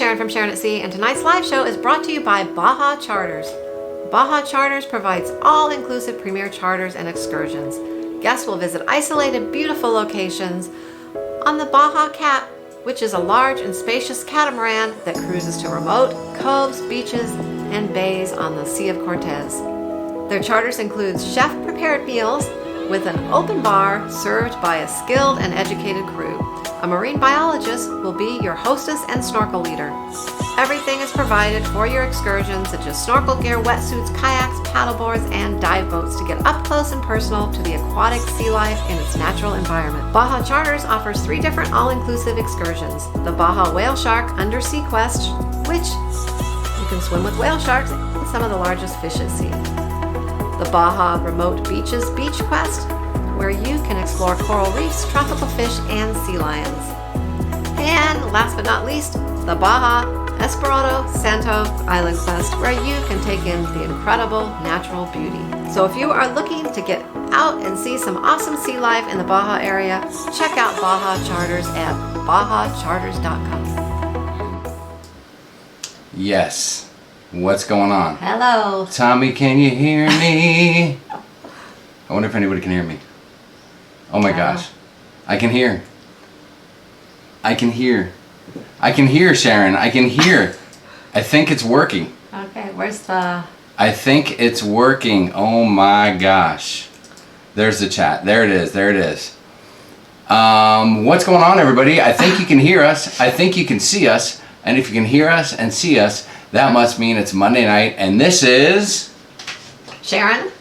Sharon from Sharon at Sea, and tonight's live show is brought to you by Baja Charters. Baja Charters provides all-inclusive premier charters and excursions. Guests will visit isolated, beautiful locations on the Baja Cat, which is a large and spacious catamaran that cruises to remote coves, beaches, and bays on the Sea of Cortez. Their charters include chef-prepared meals with an open bar served by a skilled and educated crew. A marine biologist will be your hostess and snorkel leader. Everything is provided for your excursions, such as snorkel gear, wetsuits, kayaks, paddleboards, and dive boats to get up close and personal to the aquatic sea life in its natural environment. Baja Charters offers 3 different all-inclusive excursions. The Baja Whale Shark Undersea Quest, which you can swim with whale sharks and some of the largest fish at sea. The Baja Remote Beaches Beach Quest, where you can explore coral reefs, tropical fish, and sea lions. And last but not least, the Baja Espiritu Santo Island Quest, where you can take in the incredible natural beauty. So if you are looking to get out and see some awesome sea life in the Baja area, check out Baja Charters at bajacharters.com. Yes. What's going on? Hello. Tommy, can you hear me? I wonder if anybody can hear me. Oh my gosh. I can hear. I can hear. I can hear, Sharon. I can hear. I think it's working. Okay, where's the... I think it's working. Oh my gosh. There's the chat. There it is. There it is. What's going on, everybody? I think you can hear us. I think you can see us. And if you can hear us and see us, that must mean it's Monday night. And this is... Sharon.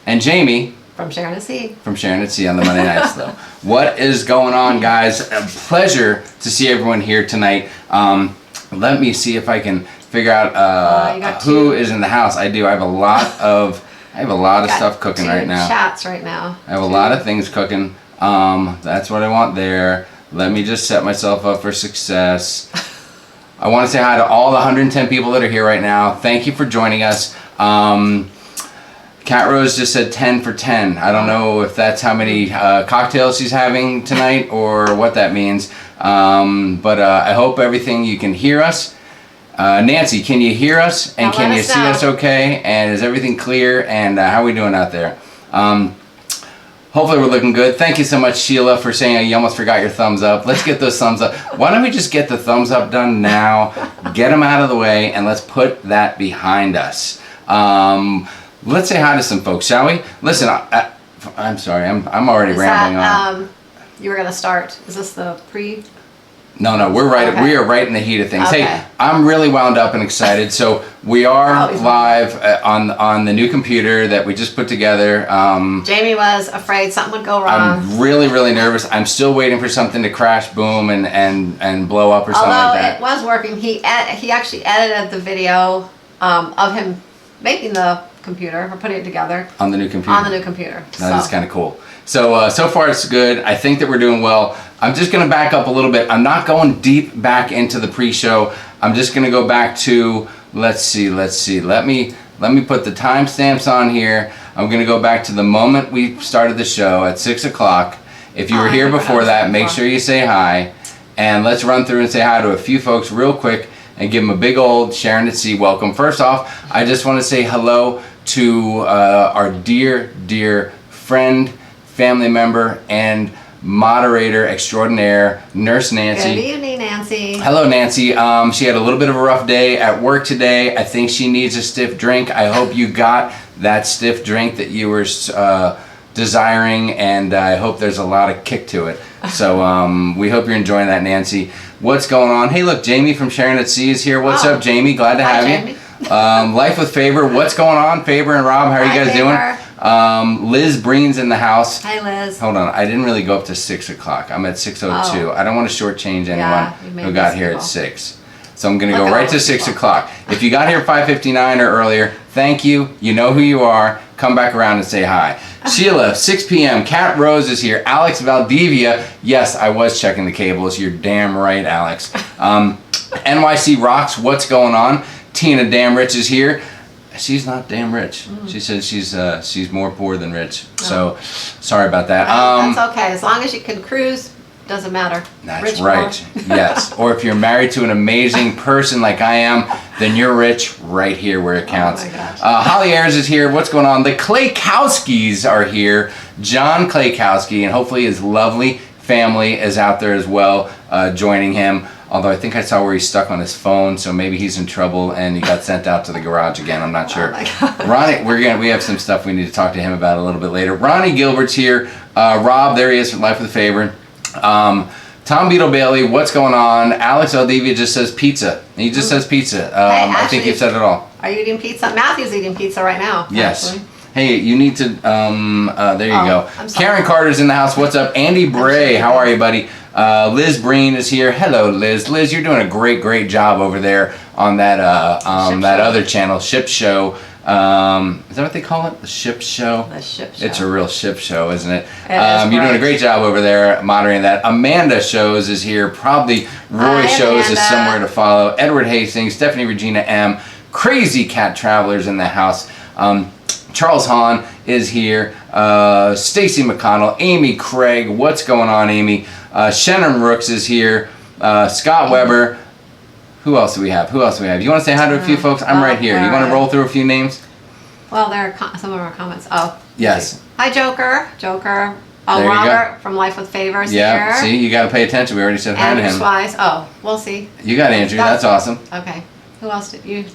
And Jamie. From Sharon at Sea. From Sharon at Sea on the Monday nights, though. What is going on, guys? A pleasure to see everyone here tonight. Let me see if I can figure out who is in the house. I do. I have a lot of stuff cooking right now. Chats right now. I have a lot of things cooking. That's what I want there. Let me just set myself up for success. I want to say hi to all the 110 people that are here right now. Thank you for joining us. Cat Rose just said 10 for 10. I don't know if that's how many cocktails she's having tonight or what that means. But I hope everything, you can hear us. Nancy, can you hear us? And can you see us okay? And is everything clear? And how are we doing out there? Hopefully we're looking good. Thank you so much, Sheila, for saying you almost forgot your thumbs up. Let's get those thumbs up. Why don't we just get the thumbs up done now, get them out of the way, and let's put that behind us. Let's say hi to some folks, shall we? Listen, I'm sorry, I'm already rambling on. You were gonna start. Is this the pre? No, we're right. Okay. We are right in the heat of things. Okay. Hey, I'm really wound up and excited. So we are live on the new computer that we just put together. Jamie was afraid something would go wrong. I'm really really nervous. I'm still waiting for something to crash, boom, and blow up or something like that. Although it was working, he actually edited the video of him making the computer or putting it together on the new computer. That is kind of cool. So so far it's good. I think that we're doing well. I'm just going to back up a little bit. I'm not going deep back into the pre-show. I'm just going to go back to, let's see. Let me put the timestamps on here. I'm going to go back to the moment we started the show at 6 o'clock. If you were here before that, make sure you say hi. And let's run through and say hi to a few folks real quick and give them a big old Sharon at Sea welcome. First off, I just want to say hello to our dear friend, family member, and moderator extraordinaire, Nurse Nancy. Good evening, Nancy. Hello, Nancy. She had a little bit of a rough day at work today. I think she needs a stiff drink. I hope you got that stiff drink that you were desiring, and I hope there's a lot of kick to it. So we hope you're enjoying that, Nancy. What's going on? Hey, look, Jamie from Sharon at Sea is here. What's up, Jamie? Glad to have you. Life with Faber. What's going on, Faber and Rob? How are you guys doing? Liz Breen's in the house. Hi, Liz. Hold on. I didn't really go up to 6 o'clock. I'm at 6:02. I don't want to shortchange anyone who got here at 6. So I'm going to go right to 6 o'clock. If you got here 5:59 or earlier, thank you. You know who you are. Come back around and say hi. Sheila, 6 p.m. Cat Rose is here. Alex Valdivia. Yes, I was checking the cables. You're damn right, Alex. NYC Rocks. What's going on? Tina Damn Rich is here. She's not damn rich. She says she's more poor than rich. So sorry about that. That's okay. As long as you can cruise doesn't matter. That's rich, right. Yes. Or if you're married to an amazing person like I am, then you're rich right here where it counts. Oh my gosh. Holly Ayers is here. What's going on? The Claykowskis are here. John Claykowski, and hopefully his lovely family is out there as well, joining him. Although I think I saw where he's stuck on his phone, so maybe he's in trouble and he got sent out to the garage again. I'm not sure. Oh my God. Ronnie, we have some stuff we need to talk to him about a little bit later. Ronnie Gilbert's here. Rob, there he is from Life with a Favor. Tom Beetle Bailey, what's going on? Alex Aldivia just says pizza. He just says pizza. Hey, I think you've said it all. Are you eating pizza? Matthew's eating pizza right now. Yes. Actually. Hey, you need to, there you go. I'm sorry. Karen Carter's in the house. What's up? Andy Bray, how are you, buddy? Liz Breen is here. Hello, Liz. Liz, you're doing a great job over there on that that other channel, Ship Show. Is that what they call it? The Ship Show? The Ship Show. It's a real ship show, isn't it? You're doing a great job over there moderating that. Amanda Shows is here. Probably Roy Hi, Shows Amanda. is somewhere to follow. Edward Hastings, Stephanie Regina M. Crazy Cat Travelers in the house. Charles Hahn is here. Stacy McConnell, Amy Craig. What's going on, Amy? Shannon Rooks is here. Scott Weber. Who else do we have? You want to say hi to a few folks? I'm right here. You want to roll through a few names? Well, there are some of our comments. Oh. Yes. Hi, Joker. Joker. There you Robert from Life with Favors here. See, you got to pay attention. We already said hi to Andrew him. Swise. Oh, we'll see. You got Andrew. That's awesome. Okay. Who else did you?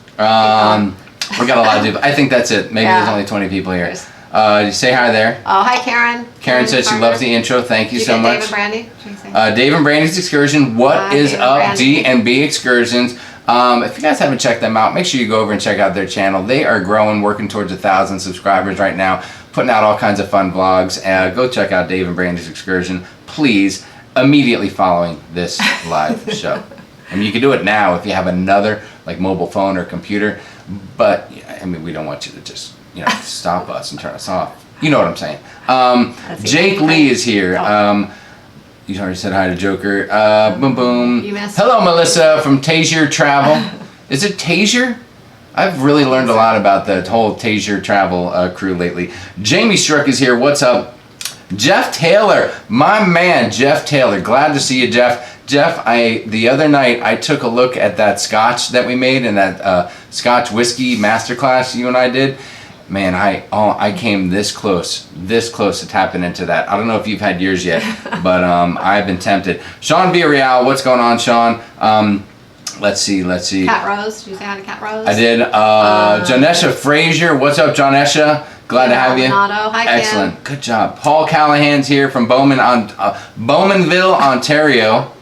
We got a lot of people. I think that's it. Maybe there's only 20 people here. Say hi there. Oh, hi, Karen. Karen said she loves the intro. Thank you so much. Dave and Brandy? What did you say? Dave and Brandy's Excursion. What is Dave and up, Brandy. D&B Excursions? If you guys haven't checked them out, make sure you go over and check out their channel. They are growing, working towards 1,000 subscribers right now, putting out all kinds of fun vlogs. Go check out Dave and Brandy's Excursion, please, immediately following this live show. I mean, you can do it now if you have another like mobile phone or computer, but I mean, we don't want you to just stop us and turn us off. You know what I'm saying? Jake Lee is here. You already said hi to Joker. Boom boom. You missed. Hello, Melissa from Tazier Travel. Is it Tazier? I've really learned a lot about the whole Tazier Travel crew lately. Jamie Struck is here. What's up? Jeff Taylor, my man, Jeff Taylor. Glad to see you, Jeff. Jeff, the other night I took a look at that scotch that we made and that Scotch whiskey masterclass you and I did. Man, I came this close to tapping into that. I don't know if you've had yours yet, but I've been tempted. Sean Villarreal, what's going on, Sean? Let's see. Cat Rose. Did you say hi to Cat Rose? I did. Jonesha Frazier, what's up, Jonesha? Glad to have you. Hi, Excellent. Kim. Good job. Paul Callahan's here from Bowmanville, Ontario.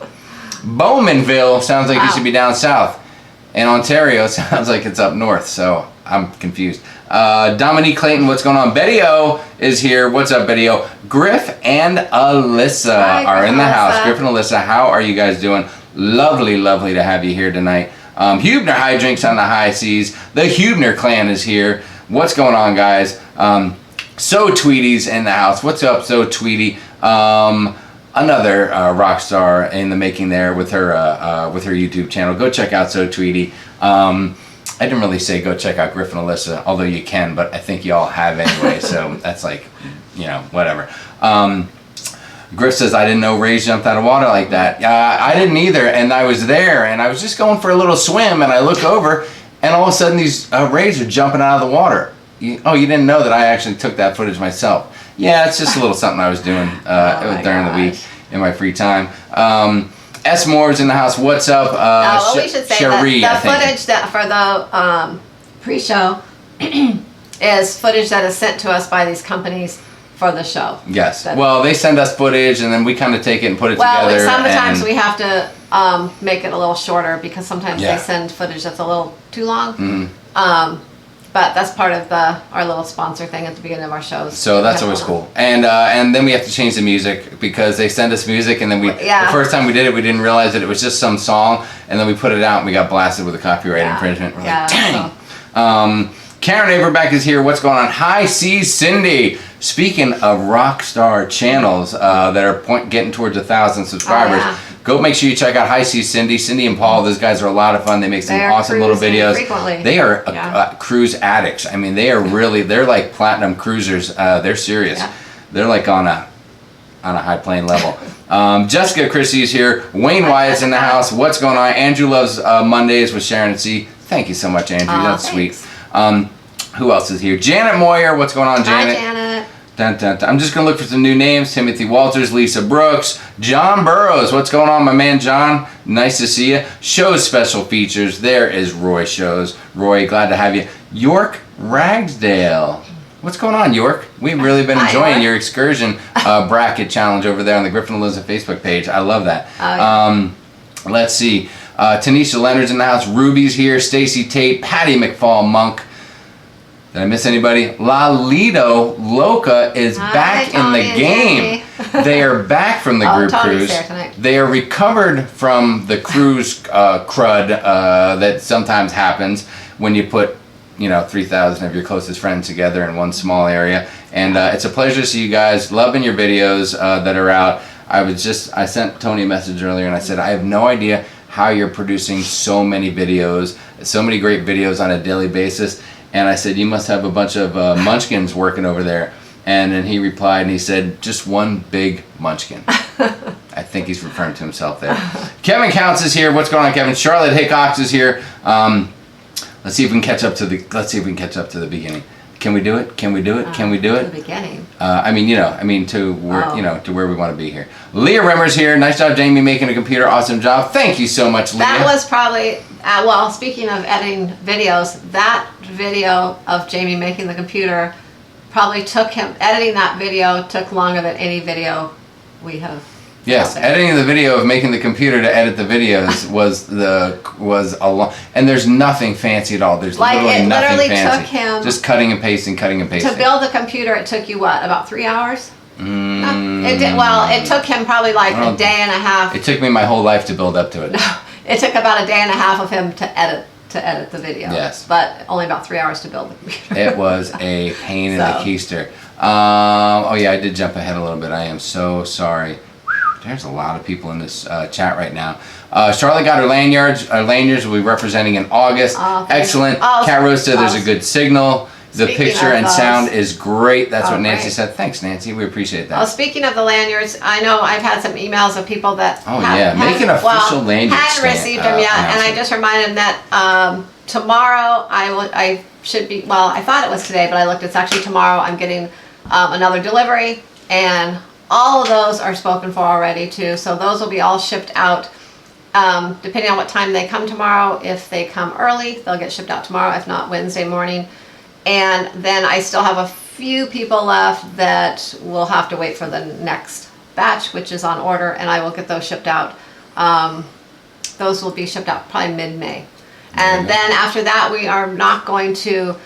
Bowmanville sounds like you should be down south. And Ontario sounds like it's up north, so I'm confused. Dominique Clayton, what's going on? Betty O is here. What's up, Betty O? Griff and Alyssa are in the house. Griff and Alyssa, how are you guys doing? Lovely to have you here tonight. Hubner High Drinks on the High Seas. The Hubner clan is here. What's going on, guys? So Tweety's in the house. What's up, So Tweety? Another rock star in the making there with her YouTube channel. Go check out So Tweety. I didn't really say go check out Griff and Alyssa, although you can, but I think you all have anyway, so that's like, whatever. Griff says, I didn't know rays jumped out of water like that. I didn't either, and I was there, and I was just going for a little swim, and I look over, and all of a sudden these rays are jumping out of the water. You didn't know that I actually took that footage myself. Yeah, it's just a little something I was doing during the week in my free time. S. Moore's in the house. What's up? We should say Cherie, that the footage that for the pre-show is footage that is sent to us by these companies for the show. Yes. Well, they send us footage, and then we kind of take it and put it together. Well, sometimes we have to make it a little shorter because sometimes they send footage that's a little too long. Mm-hmm. But that's part of our little sponsor thing at the beginning of our shows. So that's always cool. And then we have to change the music because they send us music, and then the first time we did it, we didn't realize that it was just some song, and then we put it out and we got blasted with a copyright infringement. We're like, dang. So. Karen Averback is here. What's going on? High Seas Cindy. Speaking of rock star channels that are getting towards 1,000 subscribers, go make sure you check out High Seas Cindy. Cindy and Paul, those guys are a lot of fun. They make some awesome little videos. Frequently. They are cruise addicts. I mean, they're like platinum cruisers. They're serious. Yeah. They're like on a on a high plane level. Jessica Christie is here. Wayne Wyatt's in the house. What's going on? Andrew loves Mondays with Sharonatsea. Thank you so much, Andrew. That's thanks. Sweet. Who else is here? Janet Moyer. What's going on, Janet? Hi, Janet. Dun, dun, dun. I'm just going to look for some new names. Timothy Walters, Lisa Brooks, John Burrows. What's going on, my man John? Nice to see you. Shows special features. There is Roy Shows. Roy, glad to have you. York Ragsdale. What's going on, York? We've really been enjoying your excursion bracket challenge over there on the Griffin Elizabeth Facebook page. I love that. Let's see. Tanisha Leonard's in the house. Ruby's here. Stacy Tate. Patty McFall Monk. Did I miss anybody? Lalito Loca is back in the game. They are back from the group cruise. They are recovered from the cruise crud that sometimes happens when you put 3,000 of your closest friends together in one small area. And it's a pleasure to see you guys. Loving your videos that are out. I sent Tony a message earlier and I said, I have no idea how you're producing so many videos, so many great videos on a daily basis. And I said, you must have a bunch of munchkins working over there. And then he replied and he said, just one big munchkin. I think he's referring to himself there. Kevin Counts is here. What's going on, Kevin? Charlotte Hickox is here. Let's see if we can catch up to the beginning. Can we do it? Can we do it? Can we do it? The beginning. To where we want to be here. Leah Rimmer's here. Nice job, Jamie, making a computer. Awesome job. Thank you so much, Leah. That was probably speaking of editing videos, that video of Jamie making the computer probably took him. Editing that video took longer than any video we have. Yes, editing the video of making the computer to edit the videos was a long, and there's nothing fancy at all. There's literally nothing fancy. Took him just cutting and pasting. To build the computer, it took you what, about 3 hours? It took him probably like a day and a half. It took me my whole life to build up to it. No, it took about a day and a half of him to edit the video. Yes, but only about 3 hours to build the computer. It was a pain in the keister. I did jump ahead a little bit. I am so sorry. There's a lot of people in this chat right now. Charlotte got her lanyards. Our lanyards will be representing in August. Excellent. Cat Rose said there's a good signal. The picture and sound is great. That's what Nancy said. Thanks, Nancy. We appreciate that. Speaking of the lanyards, I know I've had some emails of people that make an official lanyard hadn't received them yet, and I just reminded them that tomorrow I should be. Well, I thought it was today, but I looked. It's actually tomorrow. I'm getting another delivery, and all of those are spoken for already too. So those will be all shipped out. Depending on what time they come tomorrow. If they come early, they'll get shipped out tomorrow. If not, Wednesday morning. And then I still have a few people left that will have to wait for the next batch, which is on order, and I will get those shipped out. Those will be shipped out probably mid-May. And then after that, we are not going to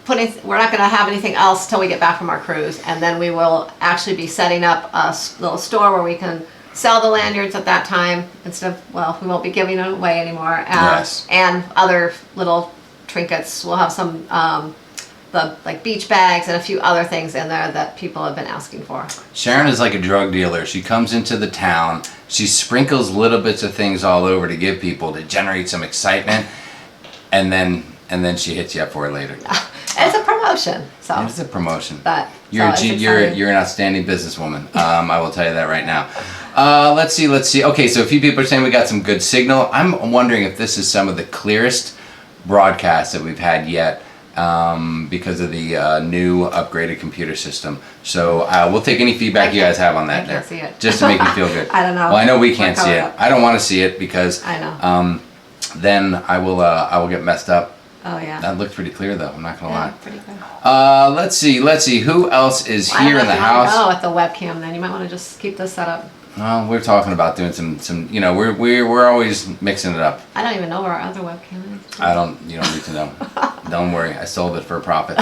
we're not going to have anything else till we get back from our cruise, and then we will actually be setting up a little store where we can sell the lanyards at that time instead of, we won't be giving them away anymore. And other little trinkets. We'll have some the beach bags and a few other things in there that people have been asking for. Sharon is like a drug dealer. She comes into the town, she sprinkles little bits of things all over to give people to generate some excitement, and then she hits you up for it later. It's a promotion. So it's a promotion. But you're an outstanding businesswoman. I will tell you that right now. Let's see. Okay, so a few people are saying we got some good signal. I'm wondering if this is some of the clearest broadcasts that we've had yet because of the new upgraded computer system. So we'll take any feedback you guys have on that. I can't see it. Just to make me feel good. I don't know. Well, I know we can't see it. I don't want to see it because I know. Then I will get messed up. Oh yeah. That looked pretty clear though. I'm not gonna lie. Pretty good. Let's see. Who else is here in the house? Oh, at the webcam. Then you might want to just keep this set up. Well, we're talking about doing some. We're always mixing it up. I don't even know where our other webcam is. You don't need to know. Don't worry. I sold it for a profit.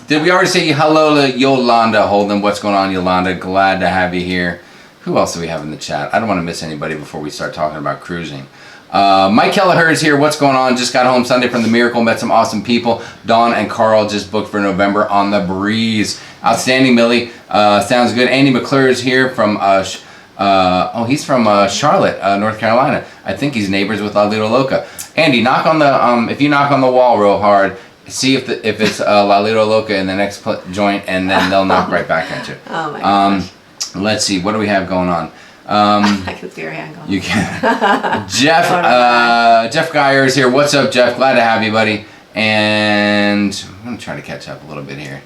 Did we already say hello to Yolanda Holden? What's going on, Yolanda? Glad to have you here. Who else do we have in the chat? I don't want to miss anybody before we start talking about cruising. Mike Kelleher is here. What's going on? Just got home Sunday from the Miracle. Met some awesome people. Dawn and Carl just booked for November on the breeze. Outstanding, Millie. Sounds good. Andy McClure is here from he's from Charlotte, North Carolina. I think he's neighbors with La Little Loca. Andy, knock on the if you knock on the wall real hard, see if it's La Lido Loca in the next joint, and then they'll knock right back at you. Oh my gosh. Let's see, what do we have going on? I can see your hand going. You can. Jeff Geyer is here. What's up, Jeff? Glad to have you, buddy. And I'm gonna try to catch up a little bit here.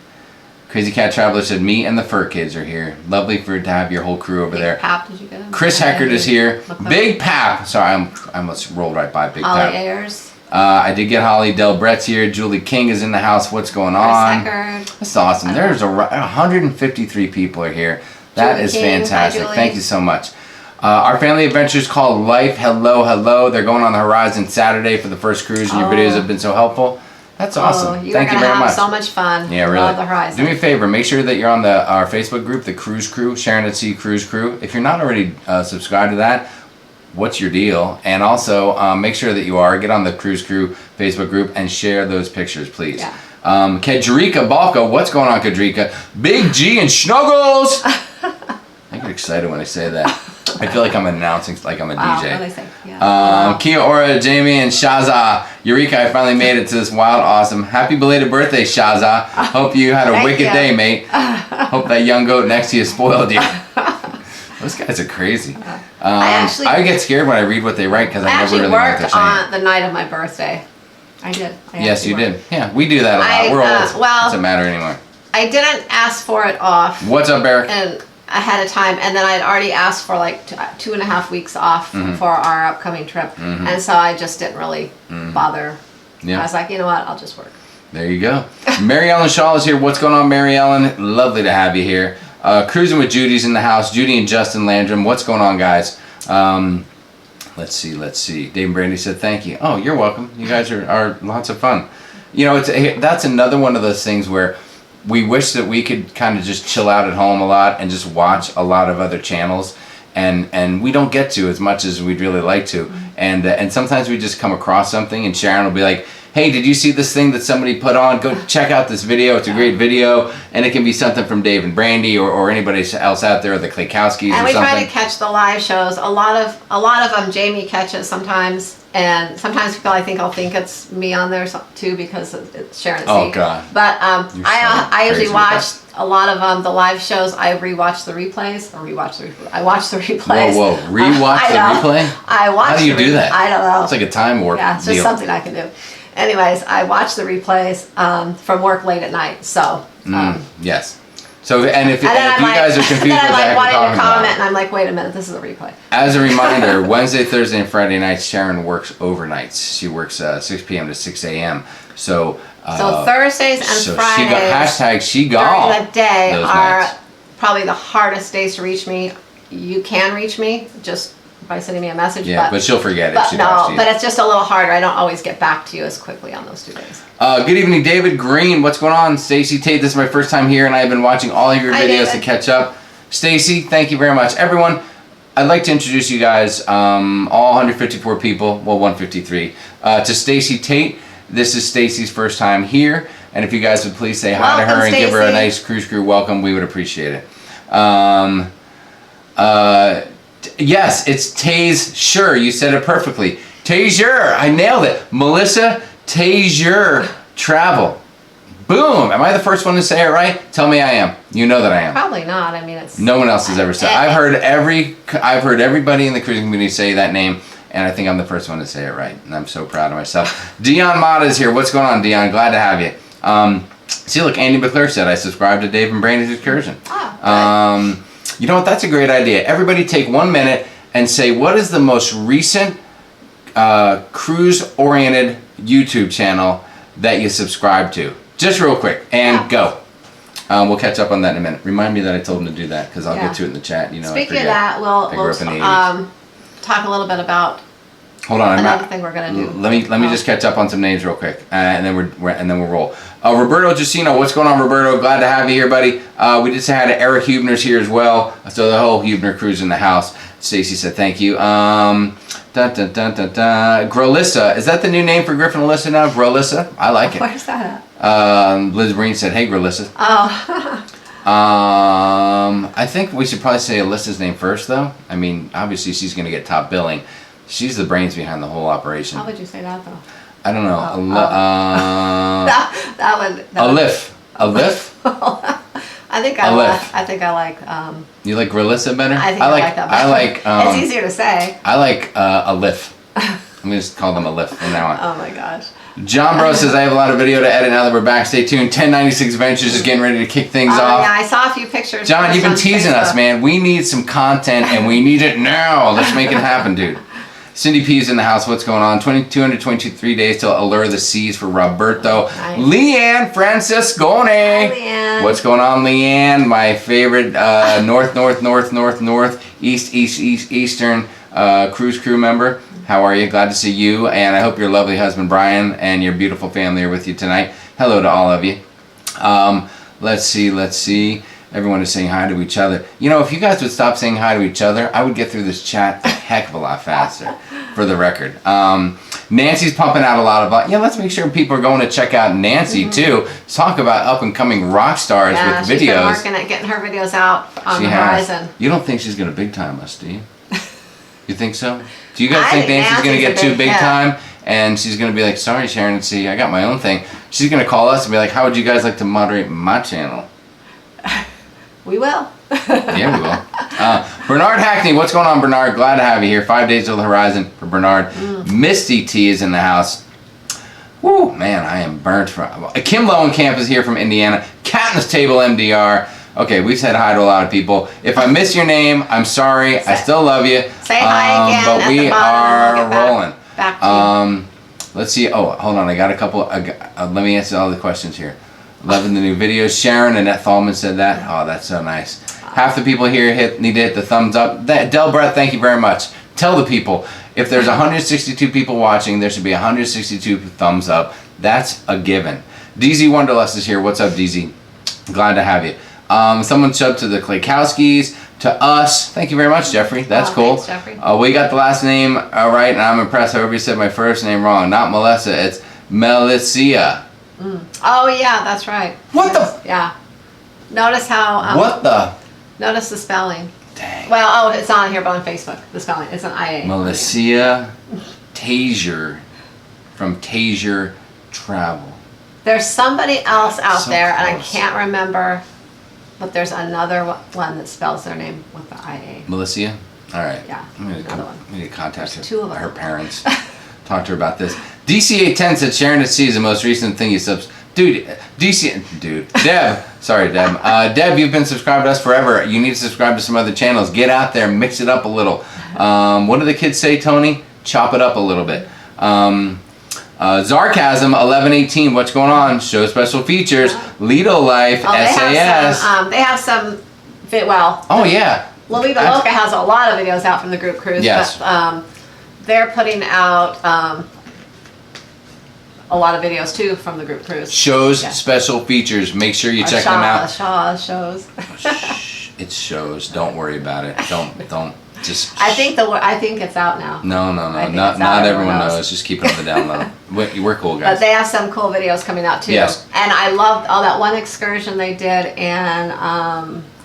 Crazy Cat Traveler said, me and the Fur Kids are here. Lovely to have your whole crew over there. Pap, did you get him? Chris Heckert is here. Big Pap. Sorry, I almost rolled right by Big Pap. Holly Ayers. I did get Holly Del Brett's here. Julie King is in the house. What's going on? That's awesome. There's 153 people are here. That is fantastic. Thank you so much. Our family adventure is called Life Hello Hello. They're going on the horizon Saturday for the first cruise, and your videos have been so helpful. That's awesome. Thank you very much. So much fun. Yeah, really. Love the horizon. Do me a favor. Make sure that you're on our Facebook group, the Cruise Crew, Sharonatsea Cruise Crew. If you're not already subscribed to that, what's your deal? And also make sure that you are. Get on the Cruise Crew Facebook group and share those pictures, please. Yeah. Kedrika Balka, what's going on, Kedrika? Big G and Snuggles. I get excited when I say that. I feel like I'm announcing, like I'm a DJ. What do they say? Yeah. Kia Ora, Jamie, and Shaza. Eureka, I finally made it to this wild, awesome. Happy belated birthday, Shaza. Hope you had a wicked day, mate. Hope that young goat next to you spoiled you. Those guys are crazy. I get scared when I read what they write because I never really know what they're saying. I worked on the night of my birthday. I did. Yes, you did. Yeah, we do that a lot. We're old. Well, it doesn't matter anymore. I didn't ask for it off. What's up, Eric? And ahead of time, and then I had already asked for like 2.5 weeks off for our upcoming trip, and so I just didn't really bother. Yeah. I was like, you know what, I'll just work. There you go. Mary Ellen Shaw is here. What's going on, Mary Ellen? Lovely to have you here. Cruising with Judy's in the house. Judy and Justin Landrum. What's going on, guys? Let's see. Dave and Brandy said thank you. Oh, you're welcome. You guys are lots of fun. You know, that's another one of those things where we wish that we could kind of just chill out at home a lot and just watch a lot of other channels, and we don't get to as much as we'd really like to. And sometimes we just come across something, and Sharon will be like, hey, did you see this thing that somebody put on? Go check out this video. It's a great video. And it can be something from Dave and Brandy or anybody else out there, the Klaykowskis or something. And we try to catch the live shows. A lot of them Jamie catches sometimes. And sometimes people, I think it's me on there too because it's Sharon. Oh, God. But I usually watch a lot of the live shows. I rewatch the replays. I watch the replays. Whoa. Rewatch the replay? I watch. How do you do that? I don't know. It's like a time warp. Yeah, it's just something I can do. Anyways, I watch the replays from work late at night. So yes. So and if you guys are confused, then I'm like wanting to comment, about, and I'm like, wait a minute, this is a replay. As a reminder, Wednesday, Thursday, and Friday nights, Sharon works overnights. She works 6 p.m. to 6 a.m. So Thursdays and Fridays she gone during the day are probably the hardest days to reach me. You can reach me just by sending me a message. Yeah, but she'll forget it. But it's just a little harder. I don't always get back to you as quickly on those 2 days. Good evening, David Green. What's going on? Stacy Tate, this is my first time here, and I've been watching all of your videos to catch up. Stacy, thank you very much. Everyone, I'd like to introduce you guys, all 154 people, well, 153, to Stacy Tate. This is Stacy's first time here, and if you guys would please say hi to her and give her a nice Cruise Crew welcome, we would appreciate it. Yes, it's Taze. Sure, you said it perfectly. Tazer, I nailed it. Melissa Tazer Travel. Boom. Am I the first one to say it right? Tell me I am. You know that I am. Probably not. I mean, it's. No one else has ever said. I've heard everybody in the cruising community say that name, and I think I'm the first one to say it right, and I'm so proud of myself. Dion Mata is here. What's going on, Dion? Glad to have you. See, look, Andy McClure said I subscribed to Dave and Brandy's excursion. Oh, you know what? That's a great idea. Everybody take 1 minute and say, what is the most recent cruise-oriented YouTube channel that you subscribe to? Just real quick, and go. We'll catch up on that in a minute. Remind me that I told him to do that, because I'll get to it in the chat. You know, Speaking of that, we'll talk a little bit about another thing we're going to do. Let me just catch up on some names real quick, and then we'll roll. Roberto Giacino, what's going on, Roberto? Glad to have you here, buddy. We did say hi to Eric Huebner's here as well. So the whole Huebner crew's in the house. Stacy said thank you. Grolissa, is that the new name for Griffin Alyssa now? Grolissa? I like it. Where's that at? Liz Breen said, hey, Grolissa. Oh. I think we should probably say Alyssa's name first, though. I mean, obviously she's going to get top billing. She's the brains behind the whole operation. How would you say that, though? I don't know. That would. A lift. I think I like. You like Relissa better? I like that better. I like. It's easier to say. I like a lift. I'm gonna just call them a lift from now on. Oh my gosh. John Bro says, I have a lot of video to edit now that we're back. Stay tuned. 1096 Ventures is getting ready to kick things off. Yeah, I saw a few pictures. John, you've been teasing us, man. We need some content and we need it now. Let's make it happen, dude. Cindy P is in the house. What's going on? 223 days till Allure of the Seas for Roberto. Nice. Leanne Franciscone. Hi, Leanne. What's going on, Leanne? My favorite eastern cruise crew member. How are you? Glad to see you, and I hope your lovely husband Brian and your beautiful family are with you tonight. Hello to all of you. Let's see. Everyone is saying hi to each other. You know, if you guys would stop saying hi to each other, I would get through this chat a heck of a lot faster, for the record. Nancy's pumping out a lot of... Yeah, let's make sure people are going to check out Nancy, too. Talk about up-and-coming rock stars with videos. She's been working at getting her videos out on the horizon. You don't think she's going to big-time us, do you? You think so? Do you guys think Nancy's going to get too big-time? And she's going to be like, sorry, Sharon, see, I got my own thing. She's going to call us and be like, how would you guys like to moderate my channel? We will. Yeah, we will. Bernard Hackney, what's going on, Bernard? Glad to have you here. 5 days to the horizon for Bernard. Misty T is in the house. Woo, man, I am burnt from... Kim Lowenkamp is here from Indiana. Cat in the Table MDR. Okay, we've said hi to a lot of people. If I miss your name, I'm sorry. I still love you. Say hi again. But we are rolling. Back to you. Let's see. Oh, hold on. I got a couple. Let me answer all the questions here. Loving the new videos. Sharon, Annette Thalman said that. Oh, that's so nice. Half the people here need to hit the thumbs up. Del Brett, thank you very much. Tell the people, if there's 162 people watching, there should be 162 thumbs up. That's a given. DZ Wonderlust is here. What's up, DZ? Glad to have you. Someone subbed to the Klaykowskis, to us. Thank you very much, Jeffrey. That's cool. Thanks, Jeffrey. We got the last name right, and I'm impressed. However you said my first name wrong. Not Melissa. It's Melissa. Oh yeah, that's right. What the? Yeah. Notice how. What the? Notice the spelling. Dang. Well, it's not here, but on Facebook, the spelling. It's an IA. Melissa Tazier from Tazier Travel. There's somebody else out So there, and I close. can't remember, but there's another one that spells their name with the IA. Melissa? All right. Yeah, I'm going to contact Two of them. her parents. Talk to her about this. DC810 said Sharon@Sea is the most recent thing you subs. Dude, Deb. Sorry, Deb. Deb, you've been subscribed to us forever. You need to subscribe to some other channels. Get out there, mix it up a little. What do the kids say, Tony? Chop it up a little bit. Zarcasm1118, what's going on? Show special features. Lido Life, SAS. They have some fit well. Oh yeah. Louis Beloka has a lot of videos out from the group cruise. Yes. But they're putting out a lot of videos too from the group cruise. Shows, special features. Make sure you check them out. Shows. It shows. Don't worry about it. Don't just. I think it's out now. No. Not everyone knows. Just keep it on the down low. We're cool guys. But they have some cool videos coming out too. Yes. And I loved that one excursion they did in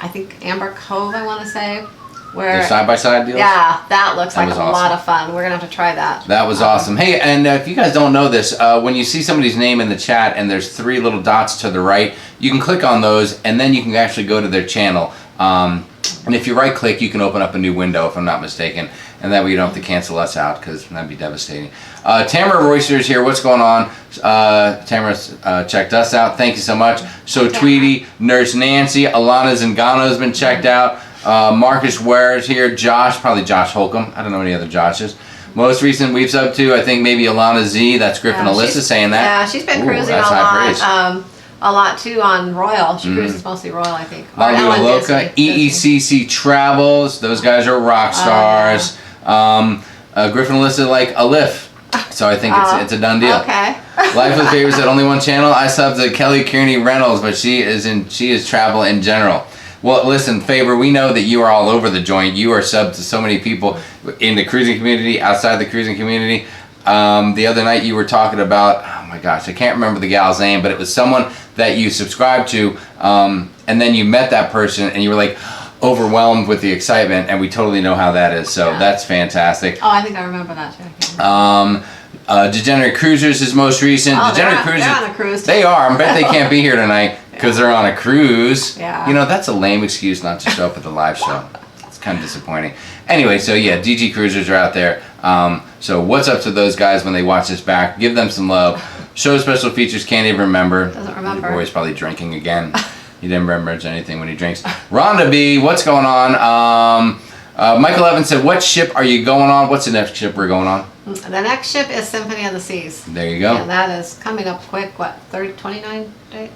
I think Amber Cove, I want to say. Where side-by-side deals? Yeah, that looks like a awesome. lot of fun. We're going to have to try that. That was awesome. Hey, and if you guys don't know this, when you see somebody's name in the chat and there's 3 little dots to the right, you can click on those and then you can actually go to their channel. And if you right-click, you can open up a new window, if I'm not mistaken. And that way you don't have to cancel us out because that'd be devastating. Tamara Royster's here. What's going on? Tamara's checked us out. Thank you so much. So Tweety, Nurse Nancy, Alana Zingano's been checked out. Marcus Ware is here. Josh, probably Josh Holcomb. I don't know any other Joshes. Most recent we've subbed to, I think maybe Alana Z. That's Griffin Alyssa saying that. Yeah, she's been cruising a lot too on Royal. She cruises mostly Royal, I think. Loca, EECC Travels. Those guys are rock stars. Griffin Alyssa like a lift. So I think it's a done deal. Okay. Life with Favors at only one channel. I subbed to Kelly Kearney Reynolds, but she is travel in general. Well, listen, Favor, we know that you are all over the joint. You are subbed to so many people in the cruising community, outside the cruising community. The other night you were talking about, oh my gosh, I can't remember the gal's name, but it was someone that you subscribed to, and then you met that person and you were like overwhelmed with the excitement, and we totally know how that is. So that's fantastic. Oh, I think I remember that too. Degenerate Cruisers is most recent. Oh, Degenerate Cruisers. They're on a cruise. They are. I bet they can't be here tonight because they're on a cruise. Yeah. You know, that's a lame excuse not to show up at the live show. It's kind of disappointing. Anyway, so yeah, DG Cruisers are out there. So what's up to those guys when they watch this back? Give them some love. Show special features, can't even remember. Doesn't remember. Your boy's probably drinking again. He didn't remember anything when he drinks. Rhonda B, what's going on? Michael Evans said, what ship are you going on? What's the next ship we're going on? The next ship is Symphony of the Seas. There you go. And that is coming up quick. What, 29 days?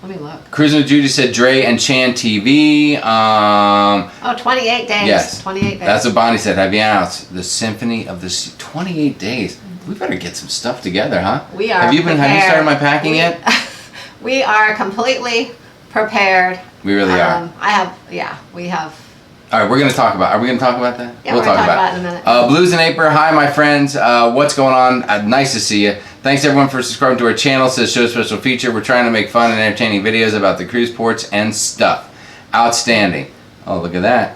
Let me look. Cruising with Judy said Dre and Chan TV. 28 days. Yes. 28 days. That's what Bonnie said. Have you announced the Symphony of the Sea? 28 days. We better get some stuff together, huh? We are. Have you started my packing yet? We are completely prepared. We really are. We have. All right, we're going to talk about. Are we going to talk about that? Yeah, we'll talk about it in a minute. Blues and April. Hi, my friends. What's going on? Nice to see you. Thanks everyone for subscribing to our channel. It says show special feature. We're trying to make fun and entertaining videos about the cruise ports and stuff. Outstanding. Oh, look at that.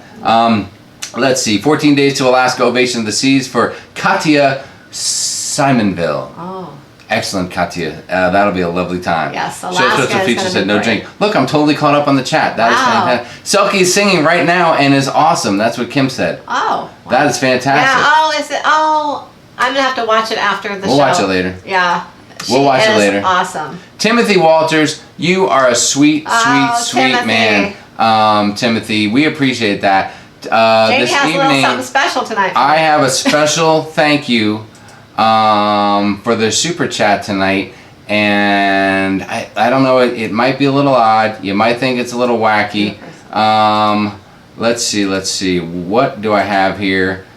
Let's see. 14 days to Alaska Ovation of the Seas for Katya Simonville. Oh. Excellent, Katya. That'll be a lovely time. Yes, Alaska Show special feature said no great. drink. Look, I'm totally caught up on the chat. That is fantastic. Selkie is singing right now and is awesome. That's what Kim said. Oh. Wow. That is fantastic. Yeah. Oh, is it? Oh, I'm gonna have to watch it after the show. We'll watch it later. Yeah. We'll watch it later. Awesome. Timothy Walters, you are a sweet Timothy. man. Timothy, we appreciate that. Jamie this has evening, a little something special tonight. I have a special thank you for the super chat tonight. And I don't know, it might be a little odd. You might think it's a little wacky. Let's see. What do I have here?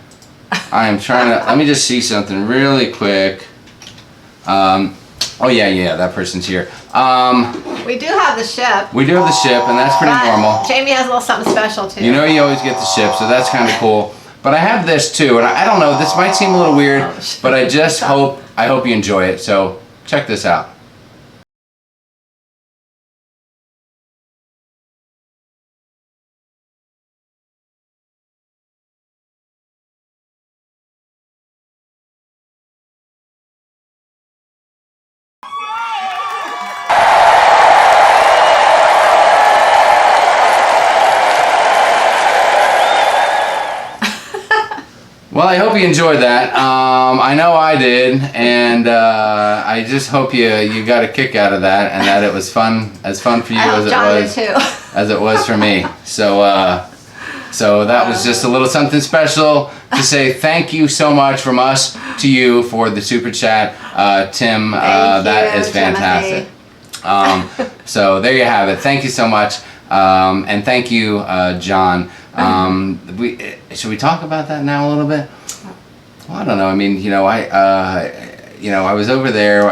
I am trying to, let me just see something really quick. Oh yeah, that person's here. We do have the ship. We do have the ship, and that's pretty normal. Jamie has a little something special too. You know you always get the ship, so that's kind of cool. But I have this too, and I don't know, this might seem a little weird, but I just hope you enjoy it. So check this out. Well, I hope you enjoyed that. I know I did, and I just hope you got a kick out of that, and that it was fun, as fun for you as it was for me. So that was just a little something special to say thank you so much from us to you for the super chat, Tim. That is fantastic. So there you have it. Thank you so much, and thank you, John. Should we talk about that now a little bit? Well, I don't know. I mean, I was over there.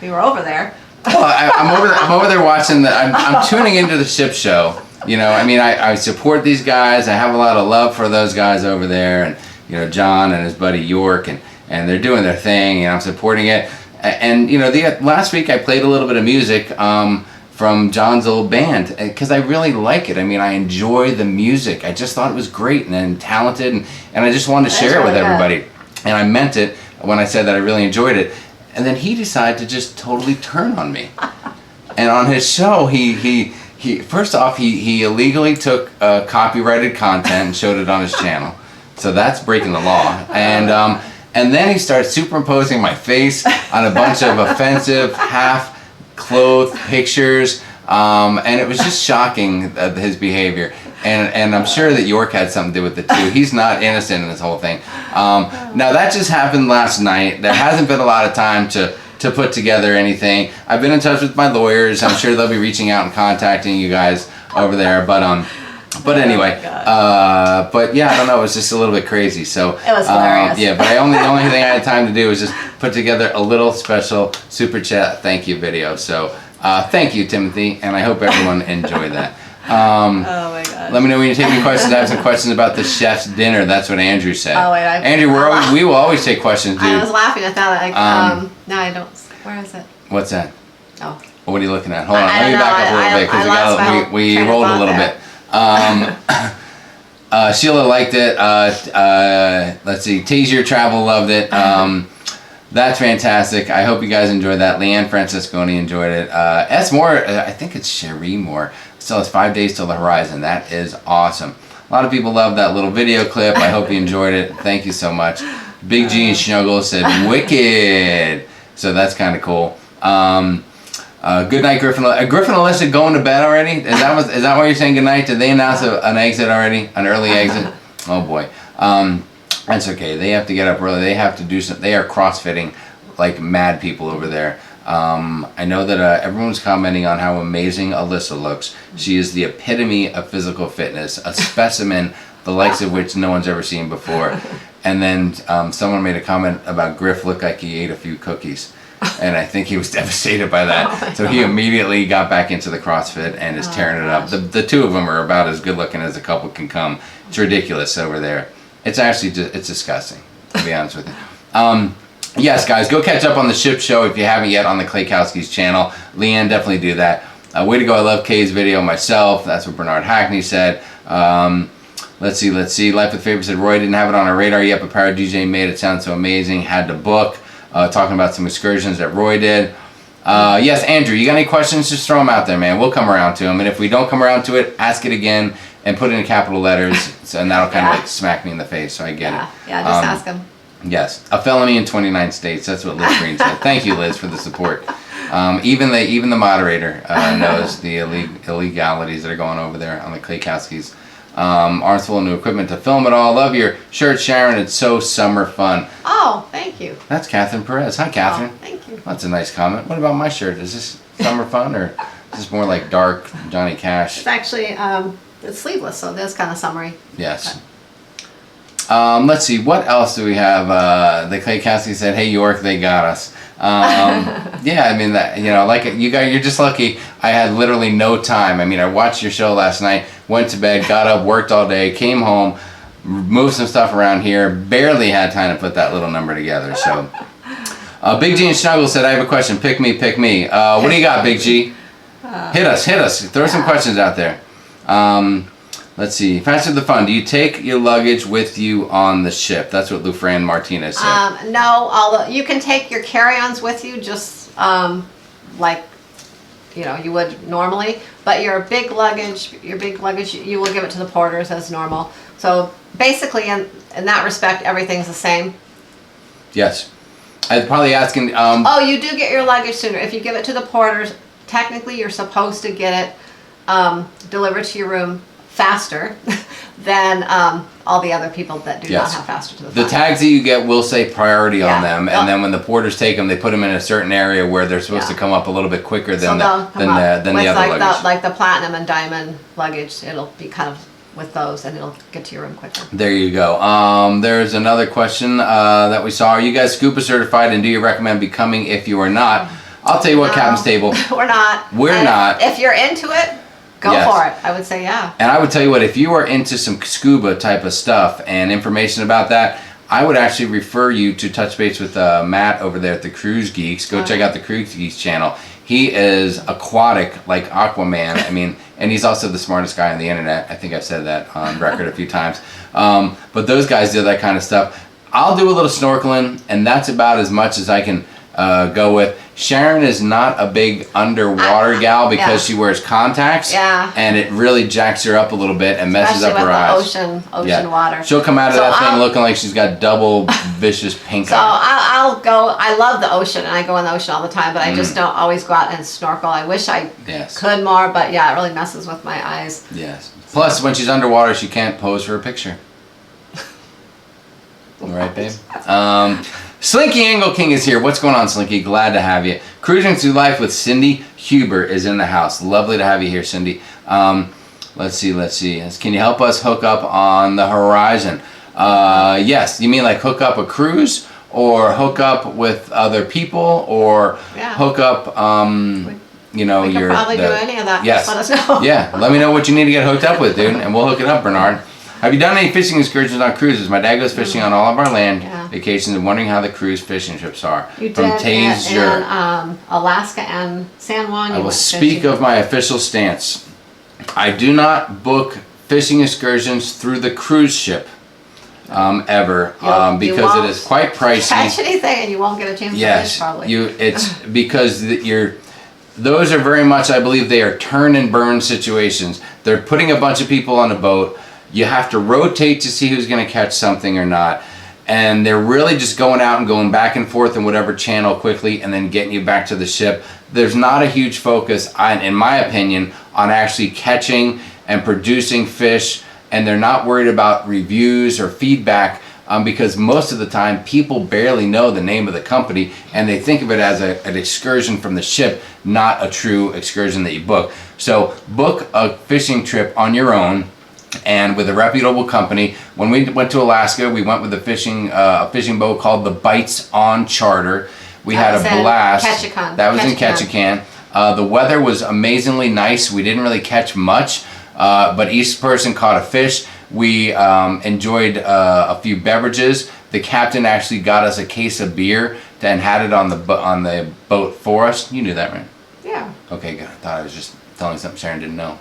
You were over there. Well, I'm over there watching I'm tuning into the ship show. I support these guys. I have a lot of love for those guys over there, and John and his buddy York, and they're doing their thing, and I'm supporting it. And last week I played a little bit of music from John's old band because I really like it. I mean, I enjoy the music. I just thought it was great and talented, and I just wanted to share it with everybody. And I meant it when I said that I really enjoyed it. And then he decided to just totally turn on me. And on his show, he first off he illegally took copyrighted content and showed it on his channel. So that's breaking the law. And then he started superimposing my face on a bunch of offensive half-clothed pictures, and it was just shocking, his behavior. And I'm sure that York had something to do with it too. He's not innocent in this whole thing. Now that just happened last night. There hasn't been a lot of time to put together anything. I've been in touch with my lawyers. I'm sure they'll be reaching out and contacting you guys over there. But anyway, but yeah, I don't know. It was just a little bit crazy. So it was hilarious. Yeah, but the only thing I had time to do was just put together a little special super chat thank you video. So thank you, Timothy, and I hope everyone enjoyed that. Oh my God. Let me know when you take any questions. I have some questions about the chef's dinner. That's what Andrew said. Oh wait, Andrew, we will always take questions, dude. I was laughing at that. No, I don't. Where is it? What's that? Oh. What are you looking at? Hold on. Let me back up a little bit because we rolled a little bit. Sheila liked it. Let's see. Tazier Travel loved it. That's fantastic. I hope you guys enjoyed that. Leanne Francesconi enjoyed it. S. Moore, I think it's Cherie Moore. Still has 5 days till the horizon. That is awesome. A lot of people love that little video clip. I hope you enjoyed it. Thank you so much. Big G and Snuggle said wicked. So that's kind of cool. Good night, Griffin. Griffin Alyssa going to bed already? Is that why you're saying good night? Did they announce an exit already? An early exit? Oh boy. That's okay. They have to get up early. They have to do some. They are crossfitting like mad people over there. I know that everyone's commenting on how amazing Alyssa looks. She is the epitome of physical fitness, a specimen the likes of which no one's ever seen before. And then someone made a comment about Griff looked like he ate a few cookies. And I think he was devastated by that. So he immediately got back into the CrossFit and is tearing it up. The two of them are about as good looking as a couple can come. It's ridiculous over there. It's actually just, it's disgusting, to be honest with you. Yes, guys, go catch up on the Ship Show if you haven't yet on the Klaykowski's channel. Leanne, definitely do that. Way to go, I love Kay's video myself. That's what Bernard Hackney said. Let's see. Life with Favor said, Roy didn't have it on our radar yet, but Para DJ made it sound so amazing. Had to book. Talking about some excursions that Roy did. Yes, Andrew, you got any questions? Just throw them out there, man. We'll come around to them. And if we don't come around to it, ask it again and put it in capital letters. And that'll kind of like smack me in the face, so I get it. Yeah, just ask them. Yes, a felony in 29 states. That's what Liz Green said. Thank you, Liz, for the support. Even the moderator knows the illegalities that are going over there on the Klaykowskis. Arms full of new equipment to film it all. Love your shirt, Sharon. It's so summer fun. Oh, thank you. That's Catherine Perez. Hi, Catherine. Oh, thank you. That's a nice comment. What about my shirt? Is this summer fun or is this more like dark Johnny Cash? It's actually it's sleeveless, so that's kind of summery. Yes. Let's see. What else do we have? The Klaykowski said, "Hey York, they got us." Yeah, I mean that. Like you're just lucky. I had literally no time. I mean, I watched your show last night, went to bed, got up, worked all day, came home, moved some stuff around here, barely had time to put that little number together. So, Big G and Snuggle said, "I have a question. Pick me, pick me." What do you got, Big G? Hit us. Throw some questions out there. Let's see. Faster the fun. Do you take your luggage with you on the ship? That's what Lufran Martinez said. No, although you can take your carry-ons with you, just like you would normally. But your big luggage, you will give it to the porters as normal. So basically, in that respect, everything's the same. Yes. I was probably asking. Oh, you do get your luggage sooner if you give it to the porters. Technically, you're supposed to get it delivered to your room faster than all the other people that do not have faster to the front. The tags that you get will say priority on them, and then when the porters take them, they put them in a certain area where they're supposed to come up a little bit quicker than the other luggage. Like the platinum and diamond luggage, it'll be kind of with those, and it'll get to your room quicker. There you go. There's another question that we saw. Are you guys scuba certified, and do you recommend becoming if you are not? I'll tell you what, Captain's Table. We're not. We're not. If you're into it, go for it. I would say And I would tell you what, if you are into some scuba type of stuff and information about that, I would actually refer you to touch base with Matt over there at the Cruise Geeks. Go check out the Cruise Geeks channel. He is aquatic like Aquaman. I mean, and he's also the smartest guy on the internet. I think I've said that on record a few times. But those guys do that kind of stuff. I'll do a little snorkeling, and that's about as much as I can go with. Sharon is not a big underwater gal because she wears contacts, and it really jacks her up a little bit and messes up her eyes. Ocean water. She'll come out of that thing looking like she's got double vicious pink eyes. I'll go. I love the ocean, and I go in the ocean all the time, but I just don't always go out and snorkel. I wish I could more, but it really messes with my eyes. Yes. Plus, when she's underwater, she can't pose for a picture. All right, babe. Slinky Angle King is here. What's going on, Slinky? Glad to have you. Cruising Through Life with Cindy Huber is in the house. Lovely to have you here, Cindy. Let's see. Can you help us hook up on the horizon? Yes. You mean like hook up a cruise, or hook up with other people, or hook up, we can probably do any of that. Yes. Just let us know. Yeah. Let me know what you need to get hooked up with, dude, and we'll hook it up, Bernard. Have you done any fishing excursions on cruises? My dad goes fishing on all of our land vacations and wondering how the cruise fishing trips are. You From did in Alaska and San Juan. I will speak of my official stance. I do not book fishing excursions through the cruise ship ever, because it is quite pricey. Catch anything, and you won't get a chance to fish, probably. It's because those are very much, I believe, they are turn and burn situations. They're putting a bunch of people on a boat. You have to rotate to see who's going to catch something or not. And they're really just going out and going back and forth in whatever channel quickly and then getting you back to the ship. There's not a huge focus, in my opinion, on actually catching and producing fish. And they're not worried about reviews or feedback, because most of the time people barely know the name of the company and they think of it as an excursion from the ship, not a true excursion that you book. So book a fishing trip on your own and with a reputable company. When we went to Alaska, we went with a fishing boat called the Bites on Charter. We had a blast. Ketchikan. That was in Ketchikan. The weather was amazingly nice. We didn't really catch much, but each person caught a fish. We enjoyed a few beverages. The captain actually got us a case of beer and had it on the boat for us. You knew that, right? Yeah. Okay, good. I thought I was just telling something Sharon didn't know.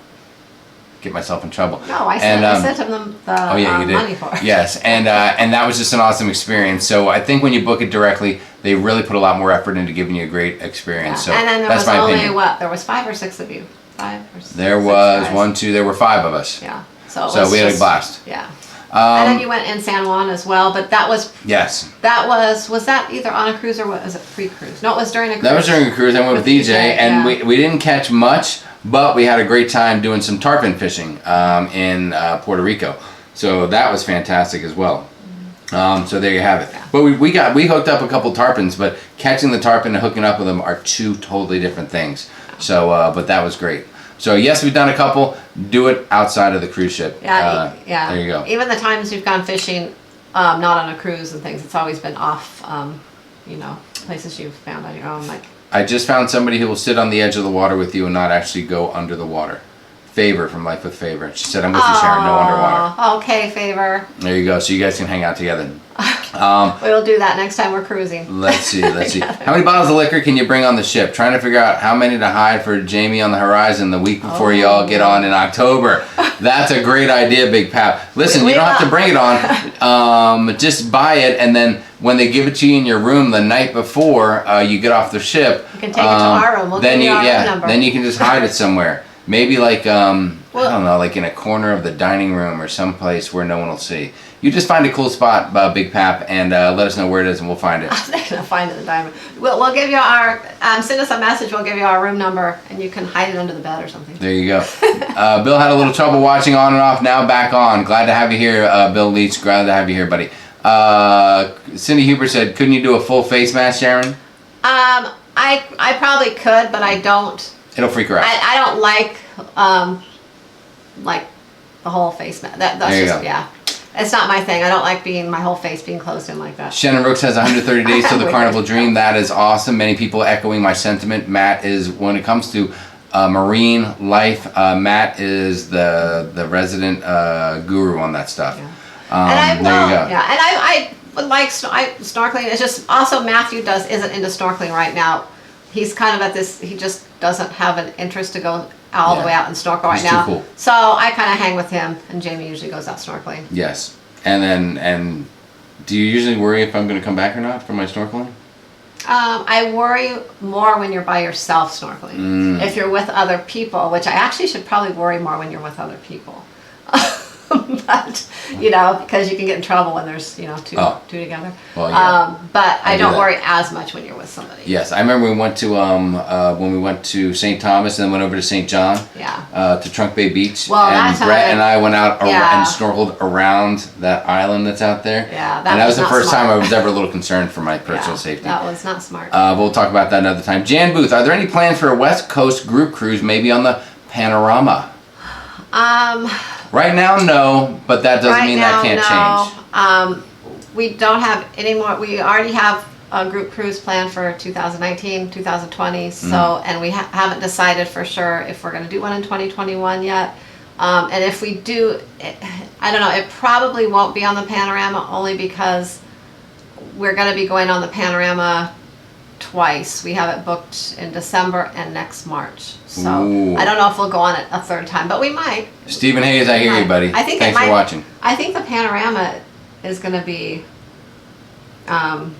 Get myself in trouble. No, I sent him the money for it. Yes, and that was just an awesome experience. So I think when you book it directly, they really put a lot more effort into giving you a great experience. Yeah. So and then there that's was my only opinion. there was 5 or 6 of you. 5 or 6. There was there were 5 of us. Yeah. So we had a blast. Yeah. And then you went in San Juan as well, but that was was that either on a cruise or was it pre-cruise? No, it was during a cruise. That was during a cruise. I went with EJ, and we didn't catch much, but we had a great time doing some tarpon fishing in Puerto Rico. So that was fantastic as well. So there you have it. Yeah. But we hooked up a couple tarpons, but catching the tarpon and hooking up with them are 2 totally different things. So but that was great. So yes, we've done a couple. Do it outside of the cruise ship. Yeah, yeah. There you go. Even the times you've gone fishing, not on a cruise and things, it's always been off, places you've found on your own. Like I just found somebody who will sit on the edge of the water with you and not actually go under the water. Favor from Life with Favor. She said, "I'm with you, Sharon. No underwater." Okay, Favor. There you go. So you guys can hang out together. We'll do that next time we're cruising. Let's see. How many bottles of liquor can you bring on the ship? Trying to figure out how many to hide for Jamie on the horizon the week before you all get on in October. That's a great idea, Big Pap. Listen, you don't have to bring it on. Just buy it, and then when they give it to you in your room the night before you get off the ship, you can take it to our room. We'll give you our room number. Then you can just hide it somewhere. Maybe like I don't know, like in a corner of the dining room or someplace where no one will see. You just find a cool spot, Big Pap, and let us know where it is, and we'll find it. They're gonna find it in the dining room. We'll give you our send us a message. We'll give you our room number, and you can hide it under the bed or something. There you go. Bill had a little trouble watching on and off. Now back on. Glad to have you here, Bill Leach. Glad to have you here, buddy. Cindy Huber said, "Couldn't you do a full face mask, Sharon?" I probably could, but I don't. It'll freak her out. I don't like the whole face mask. That's just yeah. It's not my thing. I don't like my whole face being closed in like that. Shannon Brooks has 130 days till the Carnival Dream. That is awesome. Many people echoing my sentiment. Matt is, when it comes to marine life, Matt is the resident guru on that stuff. Yeah. There you go. Yeah, and I would like snorkeling. It's just also Matthew isn't into snorkeling right now. He's kind of at this. He just doesn't have an interest to go all the way out and snorkel right now. Too cool. So I kind of hang with him, and Jamie usually goes out snorkeling. Yes, and do you usually worry if I'm going to come back or not for my snorkeling? I worry more when you're by yourself snorkeling. If you're with other people, which I actually should probably worry more when you're with other people. But because you can get in trouble when there's two together. Well, yeah. But I don't worry as much when you're with somebody. Yes, I remember we went to when we went to St. Thomas and then went over to St. John. Yeah. To Trunk Bay Beach. Well, and Brett and I went out and snorkeled around that island that's out there. Yeah, that was the first time I was ever a little concerned for my personal safety. That was not smart. We'll talk about that another time. Jan Booth, are there any plans for a West Coast group cruise, maybe on the Panorama? Right now, no, but that doesn't mean that can't change. We don't have any more. We already have a group cruise planned for 2019, 2020. So, and we haven't decided for sure if we're going to do one in 2021 yet. And if we do, I don't know. It probably won't be on the Panorama only because we're going to be going on the Panorama twice. We have it booked in December and next March. So Ooh. I don't know if we'll go on it a third time, but we might. Stephen Hayes, I hear you, buddy. Thanks for watching. I think the panorama is going to be one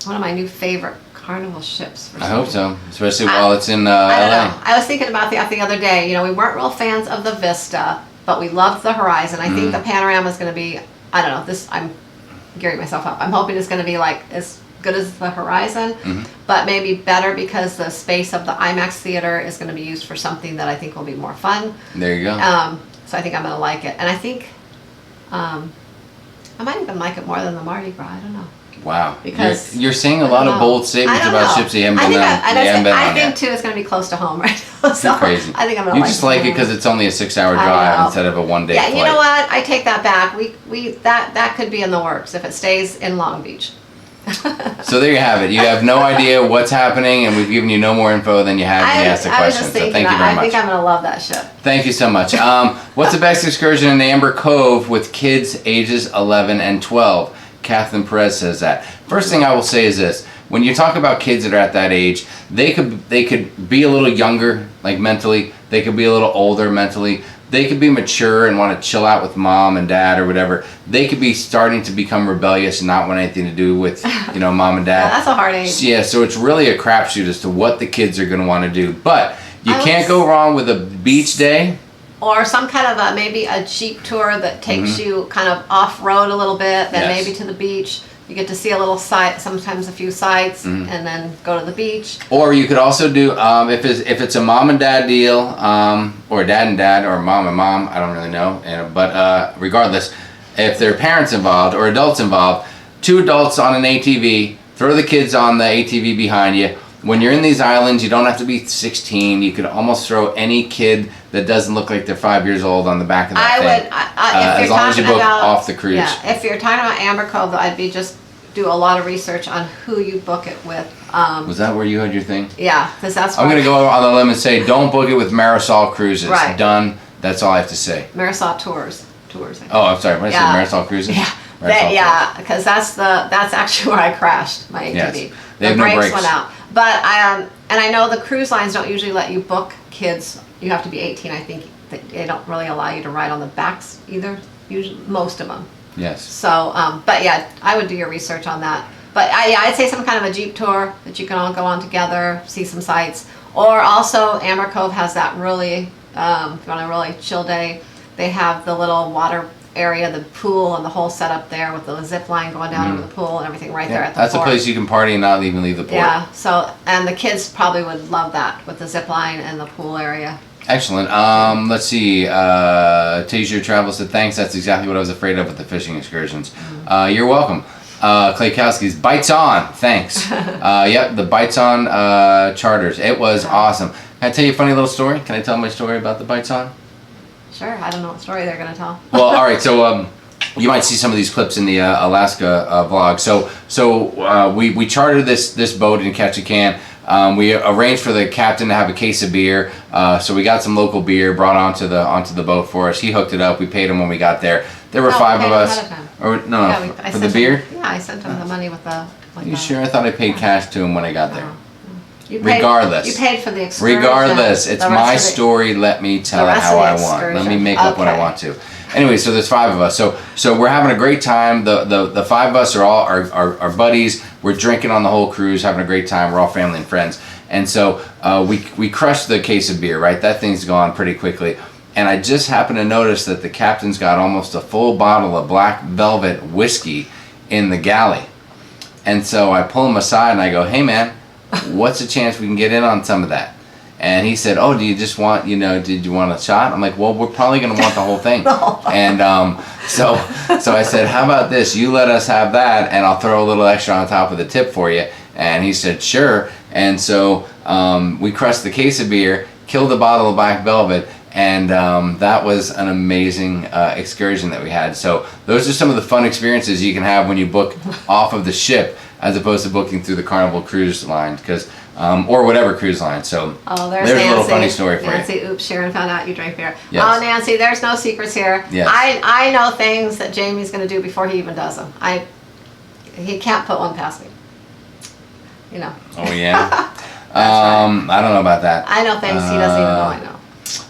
of my new favorite carnival ships. I hope so, especially while it's in LA. I don't know. I was thinking about that the other day. You know, we weren't real fans of the Vista, but we loved the Horizon. I think the panorama is going to be, I don't know, I'm gearing myself up. I'm hoping it's going to be like as good as the Horizon, but maybe better because the space of the IMAX theater is going to be used for something that I think will be more fun. There you go. So I think I'm going to like it. And I think I might even like it more than the Mardi Gras. I don't know. Wow. Because you're saying a lot of bold statements about ships you haven't been on. I think too it's going to be close to home right now. So crazy. I think I'm going to like it. You just like it because it's only a 6-hour drive instead of a 1-day flight. Yeah, you know what? I take that back. That could be in the works if it stays in Long Beach. So there you have it. You have no idea what's happening, and we've given you no more info than you have when you asked the question. So thank you very much. I think I'm going to love that ship. Thank you so much. What's the best excursion in Amber Cove with kids ages 11 and 12? Kathleen Perez says that. First thing I will say is this. When you talk about kids that are at that age, they could be a little younger, like mentally. They could be a little older mentally. They could be mature and want to chill out with mom and dad or whatever. They could be starting to become rebellious and not want anything to do with, mom and dad. Yeah, that's a hard age. Yeah, so it's really a crapshoot as to what the kids are going to want to do. But you can't go wrong with a beach day. Or some kind of maybe a Jeep tour that takes you kind of off-road a little bit, then maybe to the beach. You get to see a little site, sometimes a few sites, and then go to the beach. Or you could also do, if it's a mom and dad deal, or dad and dad, or mom and mom, I don't really know. But regardless, if there are parents involved or adults involved, 2 adults on an ATV, throw the kids on the ATV behind you. When you're in these islands, you don't have to be 16. You could almost throw any kid that doesn't look like they're 5 years old on the back of that thing. As long as you book off the cruise. Yeah, if you're talking about Amber Cove, I'd be just do a lot of research on who you book it with. Was that where you had your thing? Yeah, because that's. I'm gonna go on the limb and say, don't book it with Marisol Cruises. Right. Done. That's all I have to say. Marisol Tours. I think. Oh, I'm sorry. What did I say? Marisol Cruises. Yeah. Because that's actually where I crashed my ATV. Yes. They have the no brakes went out. But and I know the cruise lines don't usually let you book kids. You have to be 18. I think they don't really allow you to ride on the backs either. Usually, most of them. Yes. So, but yeah, I would do your research on that. But I'd say some kind of a Jeep tour that you can all go on together, see some sights. Or also, Amber Cove has that really, if you want a really chill day, they have the little water area, the pool, and the whole setup there with the zip line going down over the pool and everything right there at the That's port. a place you can party and not even leave the port. Yeah, so, and the kids probably would love that with the zip line and the pool area. Excellent. Let's see. Tajir Travel said, thanks. That's exactly what I was afraid of with the fishing excursions. You're welcome. Clay Kowski's Bites On. Thanks. Yep, the Bites On charters. It was awesome. Can I tell you a funny little story? Can I tell my story about the Bites On? Sure. I don't know what story they're going to tell. Well, all right. So you might see some of these clips in the Alaska vlog. So we chartered this boat in Ketchikan. We arranged for the captain to have a case of beer, so we got some local beer brought onto the boat for us. He hooked it up. We paid him when we got there. There were 5 of us. For the beer. Yeah, I sent him the money with the. Are you sure? I thought I paid cash to him when I got there. Regardless, you paid for the excursion. Regardless, it's my story. Let me tell it how I want. Let me make up what I want to. Anyway, so there's 5 of us. So we're having a great time. The 5 of us are all our buddies. We're drinking on the whole cruise, having a great time. We're all family and friends. And so we crushed the case of beer, right? That thing's gone pretty quickly. And I just happened to notice that the captain's got almost a full bottle of Black Velvet whiskey in the galley. And so I pull him aside and I go, hey man, what's the chance we can get in on some of that? And he said, oh, do you just want, did you want a shot? I'm like, well, we're probably going to want the whole thing. And so I said, how about this? You let us have that, and I'll throw a little extra on top of the tip for you. And he said, sure. And so we crushed the case of beer, killed a bottle of Black Velvet, and that was an amazing excursion that we had. So those are some of the fun experiences you can have when you book off of the ship as opposed to booking through the Carnival Cruise Line, or whatever cruise line. So there's a little funny story for Nancy, oops, Sharon found out you drank beer. Yes. Oh, Nancy, there's no secrets here. Yes. I know things that Jamie's going to do before he even does them. He can't put one past me. you know. Oh yeah. Right. I don't know about that. I know things he doesn't even know I know.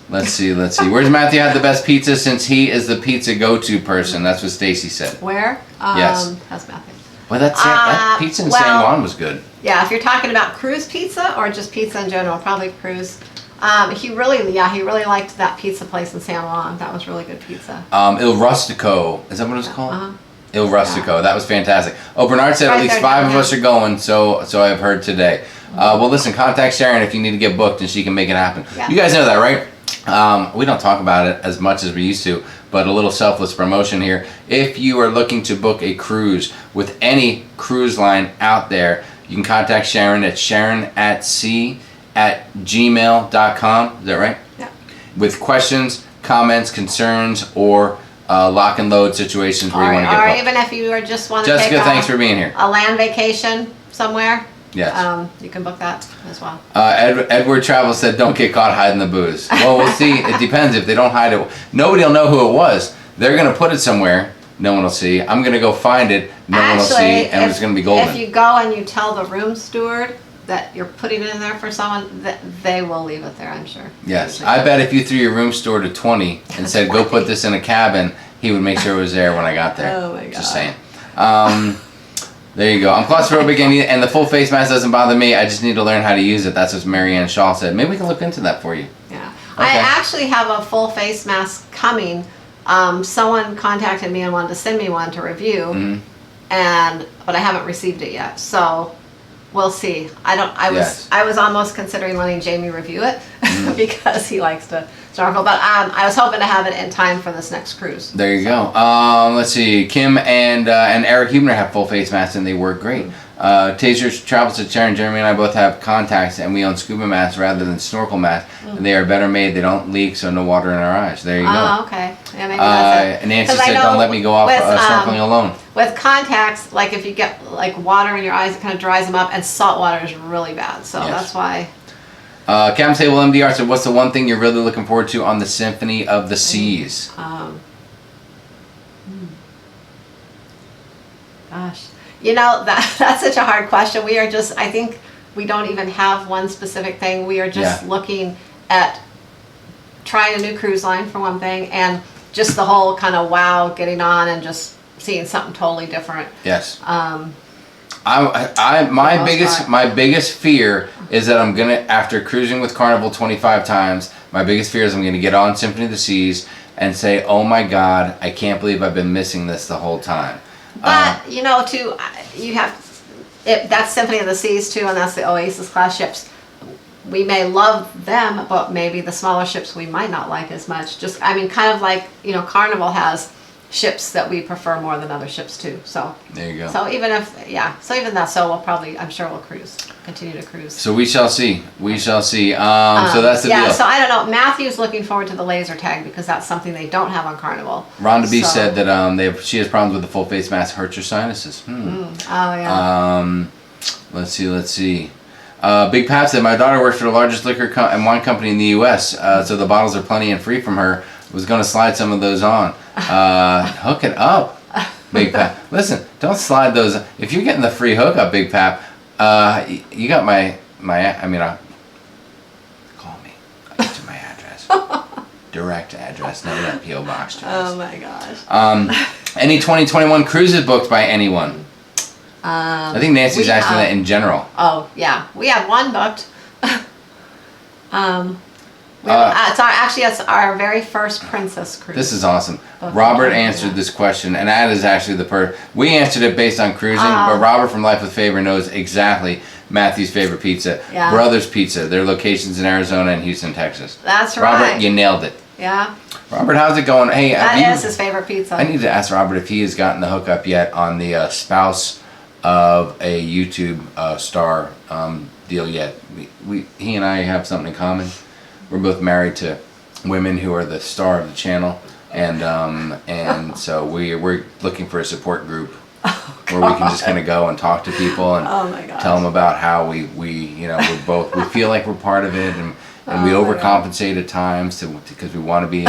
Let's see. Where's Matthew had the best pizza since he is the pizza go-to person? That's what Stacy said. Where? Yes. How's Matthew? Well, that pizza in San Juan was good. Yeah, if you're talking about cruise pizza or just pizza in general, probably cruise. He really liked that pizza place in San Juan. That was really good pizza. Il Rustico. Is that what it's called? Uh-huh. Il Rustico. Yeah. That was fantastic. Oh, Bernard said at least 5 of us are going, so I've heard today. Well, listen, contact Sharon if you need to get booked and she can make it happen. Yeah. You guys know that, right? We don't talk about it as much as we used to, but a little selfless promotion here. If you are looking to book a cruise with any cruise line out there, you can contact Sharon at sharonatsea@gmail.com. Is that right? Yeah. With questions, comments, concerns, or lock and load situations where you want to get booked. Or even if you just want to Jessica, take thanks for being here. A land vacation somewhere. Yes. You can book that as well. Edward Travel said, don't get caught hiding the booze. Well, we'll see. It depends. If they don't hide it, nobody will know who it was. They're going to put it somewhere. No one will see. I'm going to go find it. No one will see. And it's going to be golden. If you go and you tell the room steward that you're putting it in there for someone, they will leave it there, I'm sure. Yes. I bet if you threw your room steward a 20 and said, go put this in a cabin, he would make sure it was there when I got there. Oh, my God. Just saying. There you go. I'm claustrophobic and the full face mask doesn't bother me. I just need to learn how to use it. That's what Marianne Shaw said. Maybe we can look into that for you. Yeah. Okay. I actually have a full face mask coming. Someone contacted me and wanted to send me one to review, but I haven't received it yet. So we'll see. I was almost considering letting Jamie review it because he likes to snorkel. But I was hoping to have it in time for this next cruise. There you go. Let's see. Kim and Eric Huebner have full face masks and they work great. Taser Travel said Sharon, Jeremy, and I both have contacts and we own scuba masks rather than snorkel masks. And they are better made. They don't leak, so no water in our eyes. There you go. Oh, okay. Yeah, maybe that's it. Nancy said, don't let me go off snorkeling alone. With contacts, like if you get like water in your eyes, it kind of dries them up, and salt water is really bad. So that's why. Captain Table MDR said, what's the one thing you're really looking forward to on the Symphony of the Seas? Gosh. You know, that's such a hard question. We are just, I think we don't even have one specific thing. We are just looking at trying a new cruise line for one thing, and just the whole kind of wow, getting on and just seeing something totally different. Yes. My biggest fear is that I'm gonna, after cruising with Carnival 25 times, my biggest fear is I'm gonna get on Symphony of the Seas and say, oh my God, I can't believe I've been missing this the whole time. But you know, too, you have that's Symphony of the Seas too, and that's the Oasis class ships. We may love them, but maybe the smaller ships we might not like as much. Just, I mean, kind of like, you know, Carnival has ships that we prefer more than other ships too. So there you go. So even we'll probably, I'm sure we'll continue to cruise. So we shall see. We shall see. So that's the deal. Yeah. So I don't know. Matthew's looking forward to the laser tag because that's something they don't have on Carnival. Rhonda B said that she has problems with the full face mask. Hurts her sinuses. Oh yeah. Let's see. Big Pat said, my daughter works for the largest liquor and wine company in the U.S., so the bottles are plenty and free from her. Was going to slide some of those on. Hook it up, Big Pat. Listen, don't slide those. If you're getting the free hookup, Big Pat, you got call me. I'll get you my address. Direct address, none of that P.O. box. Oh my gosh. Any 2021 cruises booked by anyone? I think Nancy's asking that in general. Oh yeah, we have one booked. It's our very first Princess cruise. This is awesome. Robert answered this question, and that is actually we answered it based on cruising, but Robert from Life with Favor knows exactly Matthew's favorite pizza, Brothers Pizza. Their locations in Arizona and Houston, Texas. That's right. Robert, you nailed it. Yeah. Robert, how's it going? Hey, that is his favorite pizza. I need to ask Robert if he has gotten the hookup yet on the spouse of a YouTube star deal yet. He and I have something in common. We're both married to women who are the star of the channel, and so we're looking for a support group where we can just kind of go and talk to people and tell them about how we feel like we're part of it, and we overcompensate at times because we want to be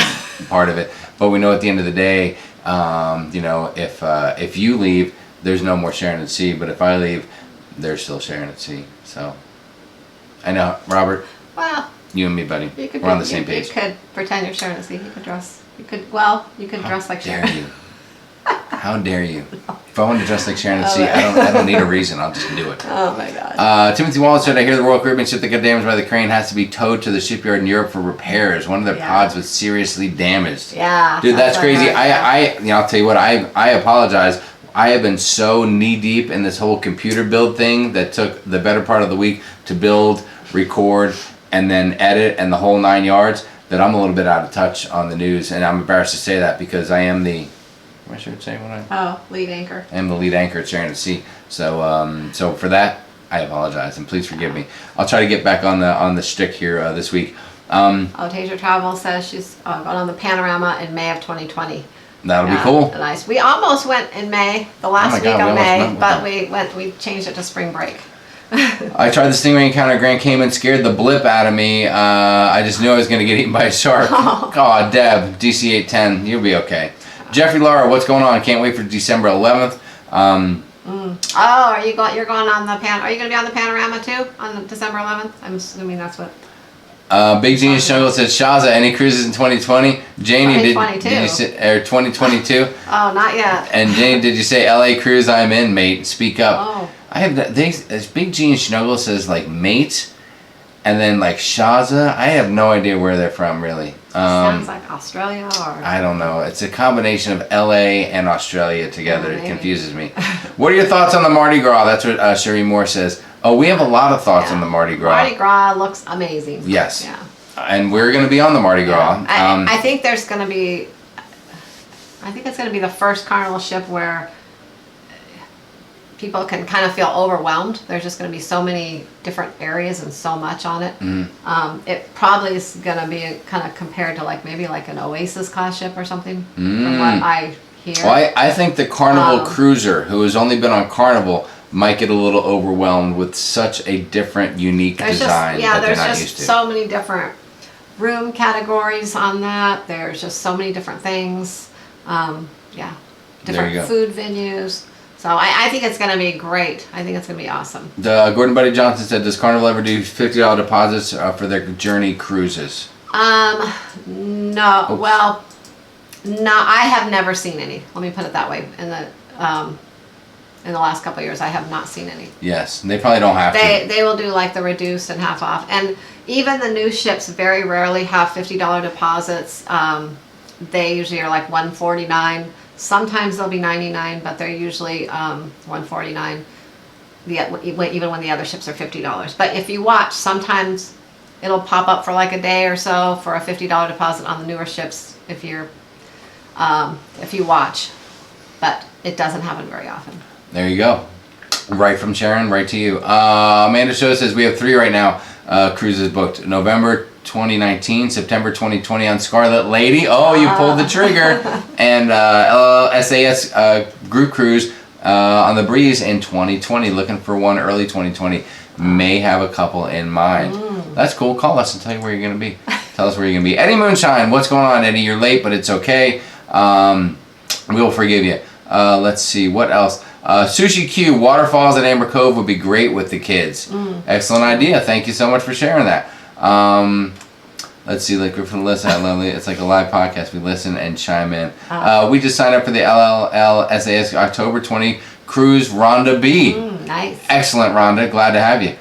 part of it, but we know at the end of the day, if you leave, there's no more Sharon at Sea, but if I leave, they're still sharing at sea. So I know, Robert. Well, you and me, buddy. We're on the same page. You could pretend you're Sharon at sea. You could dress. You could dress like Sharon. How dare you? How dare you? If I wanted to dress like Sharon at sea, I don't need a reason. I'll just do it. Oh my God. Timothy Wallace said, I hear the Royal Caribbean ship that got damaged by the crane has to be towed to the shipyard in Europe for repairs. One of their pods was seriously damaged. Yeah. Dude, that's crazy. I'll tell you what, I apologize. I have been so knee deep in this whole computer build thing that took the better part of the week to build, record, and then edit and the whole 9 yards that I'm a little bit out of touch on the news. And I'm embarrassed to say that because I am the... I should say what lead anchor. I am the lead anchor at Sharon at Sea. So so for that, I apologize and please forgive me. I'll try to get back on the shtick here this week. Tasia Travel says she's going on the Panorama in May of 2020. That'll be cool. Nice. We almost went in May, the last week of May, but we changed it to spring break. I tried the Stingray encounter at Grand Cayman, scared the blip out of me. I just knew I was going to get eaten by a shark. Oh, Deb, DC-810, you'll be okay. Jeffrey Lara, what's going on? Can't wait for December 11th. Oh, you're going on the Are you going to be on the Panorama too on December 11th? I'm assuming that's what. Big Genius Jungle says, Shaza, any cruises in 2020? Janie, 2022. did you say, or 2022? Oh, not yet. And Janie, did you say LA cruise? I'm in, mate. Speak up. Oh. I have Big Genius Jungle says like mate, and then like Shaza. I have no idea where they're from really. Sounds like Australia or... I don't know. It's a combination of LA and Australia together. It confuses me. What are your thoughts on the Mardi Gras? That's what Sherry Moore says. Oh, we have a lot of thoughts on the Mardi Gras. Mardi Gras looks amazing. Yes. Yeah. And we're going to be on the Mardi Gras. I think there's going to be... I think it's going to be the first carnival ship where people can kind of feel overwhelmed. There's just going to be so many different areas and so much on it. It probably is going to be kind of compared to maybe an Oasis class ship or something from what I hear. Well, I think the Carnival cruiser who has only been on Carnival might get a little overwhelmed with such a different, unique design that they're not used to. There's just so many different room categories on that. There's just so many different things. Different food venues. So I think it's going to be great. I think it's going to be awesome. Gordon Buddy Johnson said, does Carnival ever do $50 deposits for their Journey cruises? No. Oops. Well, no, I have never seen any. Let me put it that way. In the last couple of years, I have not seen any. Yes, they probably don't have to. They will do the reduced and half off. And even the new ships very rarely have $50 deposits. They usually are $149. Sometimes they'll be $99, but they're usually $149. Even when the other ships are $50. But if you watch, sometimes it'll pop up for a day or so for a $50 deposit on the newer ships if you watch. But it doesn't happen very often. There you go. Right from Sharon, right to you. Amanda Show says we have 3 right now. Cruises booked November 2019, September 2020 on Scarlet Lady. Oh, you pulled the trigger. And SAS group cruise on the Breeze in 2020. Looking for one early 2020. May have a couple in mind. That's cool. Call us and tell you where you're going to be. Tell us where you're going to be. Eddie Moonshine, what's going on, Eddie? You're late, but it's okay. We'll forgive you. Let's see. What else? Sushi Q, Waterfalls at Amber Cove would be great with the kids. Excellent idea. Thank you so much for sharing that. Let's see, we're from listen. Lovely. It's like a live podcast. We listen and chime in. We just signed up for the LLL SAS October 20 cruise Rhonda B. Nice. Excellent, Rhonda. Glad to have you.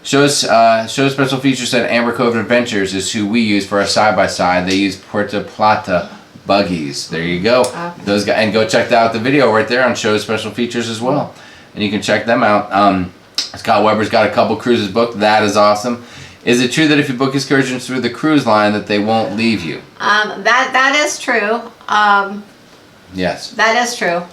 Show special feature said Amber Cove Adventures is who we use for our side-by-side. They use Puerto Plata buggies. There you go. Okay. Those guys, and go check out the video right there on Show Special Features as well. And you can check them out. Scott Weber's got a couple cruises booked. That is awesome. Is it true that if you book excursions through the cruise line that they won't leave you? That is true. Yes. That is true.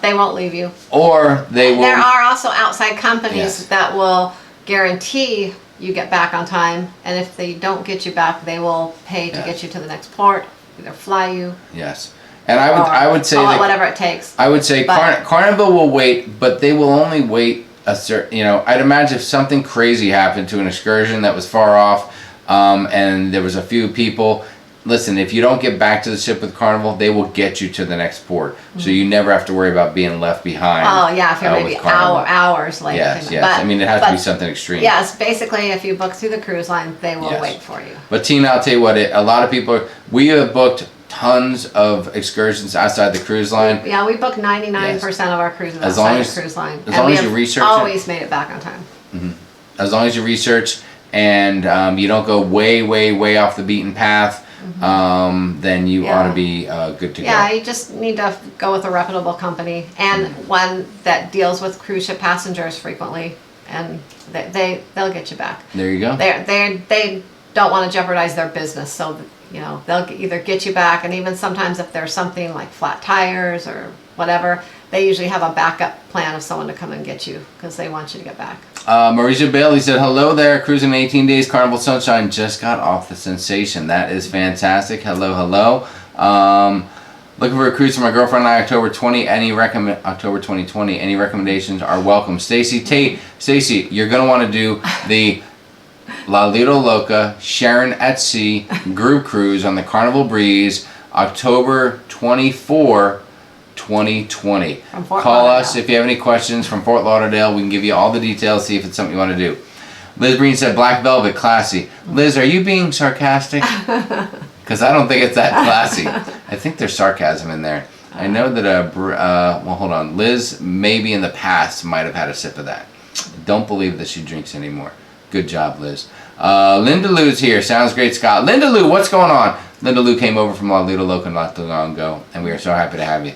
They won't leave you. Or they will. There are also outside companies that will guarantee you get back on time, and if they don't get you back, they will pay to get you to the next port, either fly you. Yes. And I would say that whatever it takes. I would say Carnival will wait, but they will only wait a certain, I'd imagine if something crazy happened to an excursion that was far off, and there was a few people, listen, if you don't get back to the ship with Carnival, they will get you to the next port. So you never have to worry about being left behind. Oh, yeah, if you're maybe hours late. Yes. But, I mean, it has to be something extreme. Yes, basically, if you book through the cruise line, they will wait for you. But Tina, I'll tell you what, a lot of people, we have booked tons of excursions outside the cruise line. We book 99% of our cruises outside the cruise line. As long as you research always made it back on time. Mm-hmm. As long as you research and you don't go way off the beaten path, then you ought to be good to go. Yeah, you just need to go with a reputable company and one that deals with cruise ship passengers frequently, and they'll get you back. There you go. They don't want to jeopardize their business, so they'll either get you back, and even sometimes if there's something like flat tires or whatever, they usually have a backup plan of someone to come and get you because they want you to get back. Marisha Bailey said, hello there, cruising 18 days, Carnival Sunshine, just got off the Sensation. That is fantastic. Hello. Looking for a cruise for my girlfriend and I, October 2020. Any recommendations are welcome. Stacy Tate, you're going to want to do the La Lido Loca Sharon at Sea group cruise on the Carnival Breeze, October 24, 2020. Call us if you have any questions from Fort Lauderdale. We can give you all the details, see if it's something you want to do. Liz Breen said, Black Velvet, classy. Liz, are you being sarcastic? Because I don't think it's that classy. I think there's sarcasm in there. I know that, well, hold on. Liz, maybe in the past, might have had a sip of that. Don't believe that she drinks anymore. Good job, Liz. Linda Lou's here. Sounds great, Scott. Linda Lou, what's going on? Linda Lou came over from La Lido Loca not too long ago, and we are so happy to have you.